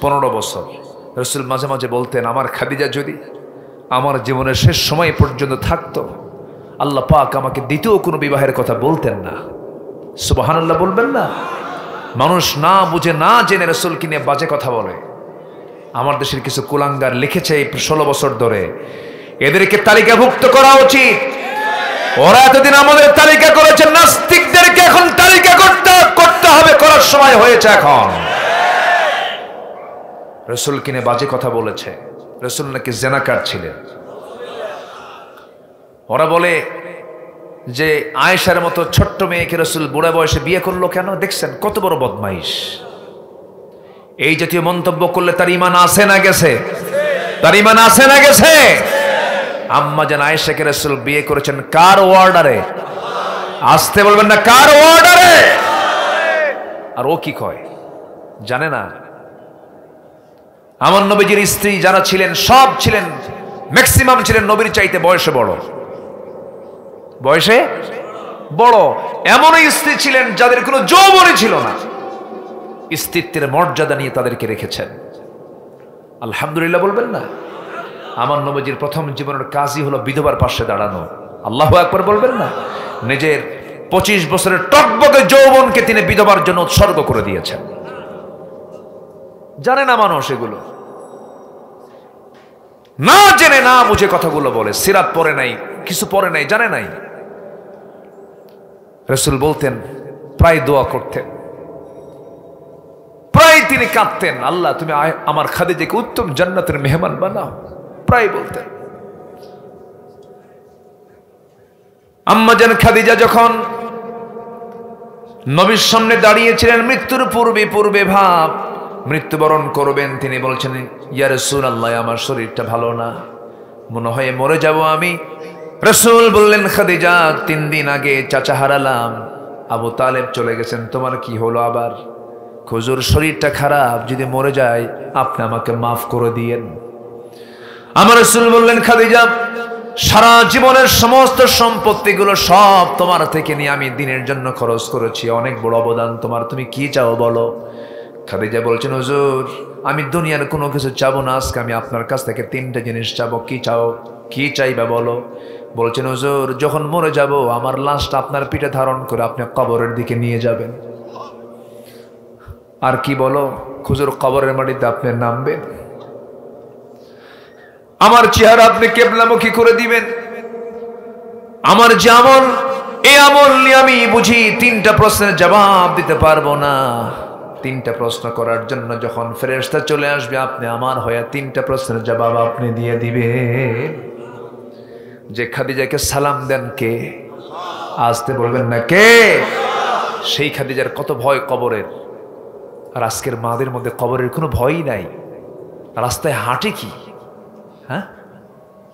15 বছর। রাসূল মাঝে মাঝে বলতেন, আমার খাদিজা যদি আমার জীবনের শেষ সময় পর্যন্ত থাকতো, আল্লাহ পাক আমাকে দ্বিতীয় কোনো বিবাহের কথা বলতেন না। সুবহানাল্লাহ বলবেন না? মানুষ না বুঝে না জেনে রাসূলকে নিয়ে বাজে কথা বলে। আমার দেশের কিছু কুলাঙ্গার লিখেছে এই 16 বছর ধরে, এদেরকে তালিকাভুক্ত করা উচিত। ওরা এতদিন আমাদের তালিকা করেছে, নাস্তিকদেরকে এখন তালিকা করতে হবে, করার সময় হয়েছে এখন। রাসূলকে নিয়ে বাজে কথা বলেছে। রাসূল নাকি জেনাকার ছিলেন। ওরা বলে যে আয়েশার মতো ছোট্ট মেয়েকে রাসূল বুড়া বয়সে বিয়ে করলো কেন? দেখছেন কত বড় বদমাইশ। এই জাতীয় মন্তব্য করলে তার ঈমান আছে না গেছে? তার ঈমান আছে না গেছে? আম্মা জান আয়েশাকে রাসূল বিয়ে করেছেন কার অর্ডারে? আসতে বলবেন না, কার অর্ডারে? আর ও কি কয় জানে না? আমার নবীজির স্ত্রী যারা ছিলেন সব ছিলেন, ম্যাক্সিমাম ছিলেন নবীর চাইতে বয়সে বড়। বয়সে বড়। এমনই স্ত্রী ছিলেন যাদের কোনো যৌবনই ছিল না। স্ত্রীত্বের মর্যাদা নিয়ে তাদেরকে রেখেছেন। আলহামদুলিল্লাহ বলবেন না? আমার নবীজির প্রথম জীবনের কাজই হলো বিধবার পাশে দাঁড়ানো। আল্লাহু আকবার বলবেন না? নিজের 25 বছরের টকবকে যৌবনকে তিনি বিধবার জন্য উৎসর্গ করে দিয়েছেন। জানে না মানুষ এগুলো, না জেনে না বুঝে কথাগুলো বলে। সিরাত পড়ে নাই, কিছু পড়ে নাই, জানে নাই। রাসূল বলতেন, প্রায় দোয়া করতেন, প্রায় তিনি কাঁদতেন, আল্লাহ তুমি আমার খাদিজাকে উত্তম জান্নাতের মেহমান বানাও। প্রায় বলতেন। আম্মা জান খাদিজা যখন নবীর সামনে দাঁড়িয়েছিলেন মৃত্যুর পূর্বে ভাব মৃত্যুবরণ করবেন, তিনি বলছেন, ইয়া রাসূলুল্লাহ, আমার শরীরটা ভালো না, মনে হয় মরে যাব আমি। রাসূল বললেন, খাদিজা, 3 দিন আগে চাচা হারালাম, আবু তালেব চলে গেছেন, তোমার কি হলো আবার? হুজুর, শরীরটা খারাপ, যদি মরে যায় আপনি আমাকে মাফ করে দিয়েন। আমার রাসূল বললেন, খাদিজা, সারা জীবনের সমস্ত সম্পত্তিগুলো সব তোমার থেকে নিয়ে আমি দিনের জন্য খরচ করেছি, অনেক বড় অবদান তোমার, তুমি কি চাও বলো? খাদিজা বলছেন, হুজুর, আমি দুনিয়ার কোনো কিছু চাবো না, আজকে আমি আপনার কাছ থেকে 3টা জিনিস চাবো। কি চাও? কি চাইবা বলো? বলছেন, হুজুর, যখন মরে যাব আমার লাশটা আপনার পিঠে ধারণ করে আপনি কবরের দিকে নিয়ে যাবেন। আর কি বলো? হুজুর, কবরের মাটিতে আপনি নামবেন, আমার চেহারা আপনি কিবলামুখী করে দিবেন, আমার যে আমল, এই আমল নিয়ে আমি বুঝি 3টা প্রশ্নের জবাব দিতে পারবো না। 3টা প্রশ্ন করার জন্য যখন ফেরেশতা চলে আসবে, আপনি আমার হয়ে 3টা প্রশ্নের জবাব আপনি দিয়ে দিবেন। যে খাদিজাকে সালাম দেন কে? আসতে বলবেন না, কে? সেই খাদিজার কত ভয় কবরের। আর আজকের মাদের মধ্যে কবরের কোনো ভয়ই নাই, রাস্তায় হাঁটে কি? হ্যাঁ,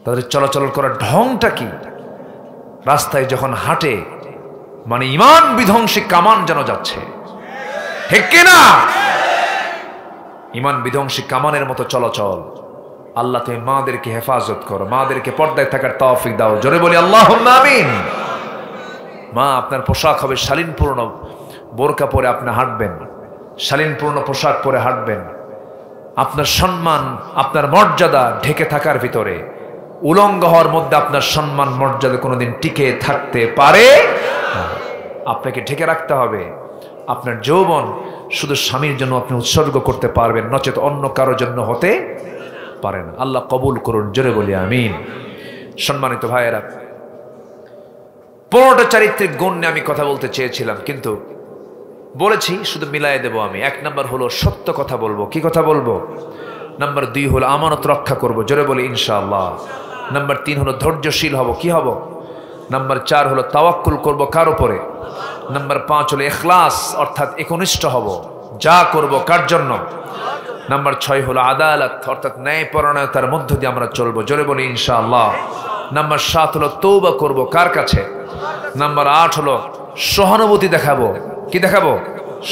তাদের চলাচল করার ঢংটা কি? রাস্তায় যখন হাঁটে মানে ইমান বিধ্বংসী কামান যেন যাচ্ছে, ঠিক কিনা? ইমান বিধ্বংসী কামানের মতো চলাচল। আল্লাহ, তুমি মাদেরকে হেফাজত করো, মাদেরকে পর্দায় থাকার তৌফিক দাও। জোরে বলি আল্লাহুম্মা আমিন। মা, আপনার পোশাক হবে শালীনপূর্ণ, বোরকা পরে আপনি হাঁটবেন, শালীনপূর্ণ পোশাক পরে হাঁটবেন। আপনার সম্মান, আপনার মর্যাদা ঢেকে থাকার ভিতরে, উলঙ্গ হওয়ার মধ্যে আপনার সম্মান মর্যাদা কোনোদিন টিকে থাকতে পারে না। আপনাকে ঢেকে রাখতে হবে। আপনার যৌবন শুধু স্বামীর জন্য আপনি উৎসর্গ করতে পারবেন, নচেত অন্য কারোর জন্য হতে পারে না। আল্লাহ কবুল করুন, জোরে বলি আমিন। সম্মানিত ভাইয়েরা, 15টা চারিত্রিক গুণ নিয়ে আমি কথা বলতে চেয়েছিলাম, কিন্তু বলেছি শুধু মিলাই দেব আমি। 1 নাম্বার হলো সত্য কথা বলবো। কি কথা বলবো? নাম্বার 2 হলো আমানত রক্ষা করব, জোরে বলি ইনশাআল্লাহ। নাম্বার 3 হলো ধৈর্যশীল হব। কি হব? নাম্বার 4 হলো তাওয়াক্কুল করব কার উপরে? নাম্বার 5 হলো ইখলাস, অর্থাৎ একনিষ্ঠ হব, যা করব কার জন্য? নাম্বার 6 হলো আদালত, অর্থাৎ ন্যায়পরায়ণতার মধ্য দিয়ে আমরা চলবো, জোরে বলি ইনশাআল্লাহ। নাম্বার 7 হলো তওবা করব কার কাছে? নাম্বার 8 হলো সহানুভূতি দেখাবো। কি দেখাবো?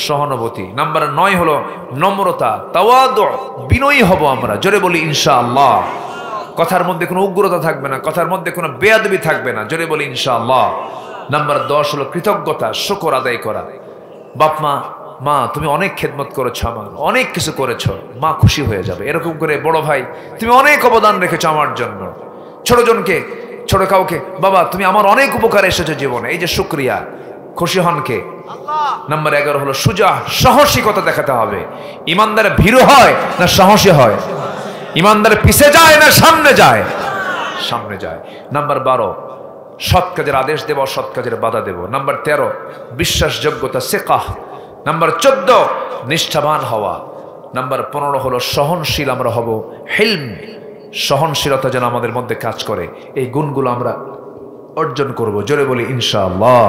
সহানুভূতি। নাম্বার 9 হলো নম্রতা, তাওয়াদু, বিনয়ী হব আমরা, জোরে বলি ইনশাআল্লাহ। কথার মধ্যে কোনো উগ্রতা থাকবে না, কথার মধ্যে কোনো বেয়াদবি থাকবে না, জোরে বলি ইনশাআল্লাহ। নাম্বার 10 হলো কৃতজ্ঞতা, শুকর আদায় করা। বাপ মা, মা তুমি অনেক খেদমত করেছো, আমার অনেক কিছু করেছো, মা খুশি হয়ে যাবে। এরকম করে বড় ভাই, তুমি অনেক অবদান রেখেছো আমার জন্য। ছোটজনকে, ছোট কাউকে, বাবা তুমি আমার অনেক উপকার এসেছো জীবনে, এই যে শুকরিয়া, খুশি হন কে? নাম্বার 11 হলো সুজা, সাহসিকতা দেখাতে হবে। ইমানদার ভীরু হয় না সাহসী হয়? ইমানদার পিছে যায় না সামনে যায়? সামনে যায়। নাম্বার 12 সৎ কাজের আদেশ দেব, অসৎ কাজের বাধা দেব। নাম্বার 13 বিশ্বাসযোগ্যতা, সিকাহ। নাম্বার 14 নিষ্ঠাবান হওয়া। নাম্বার 15 হলো সহনশীল আমরা হব, হিলম, সহনশীলতা যেন আমাদের মধ্যে কাজ করে। এই গুণগুলো আমরা অর্জন করব, জোরে বলি ইনশাআল্লাহ।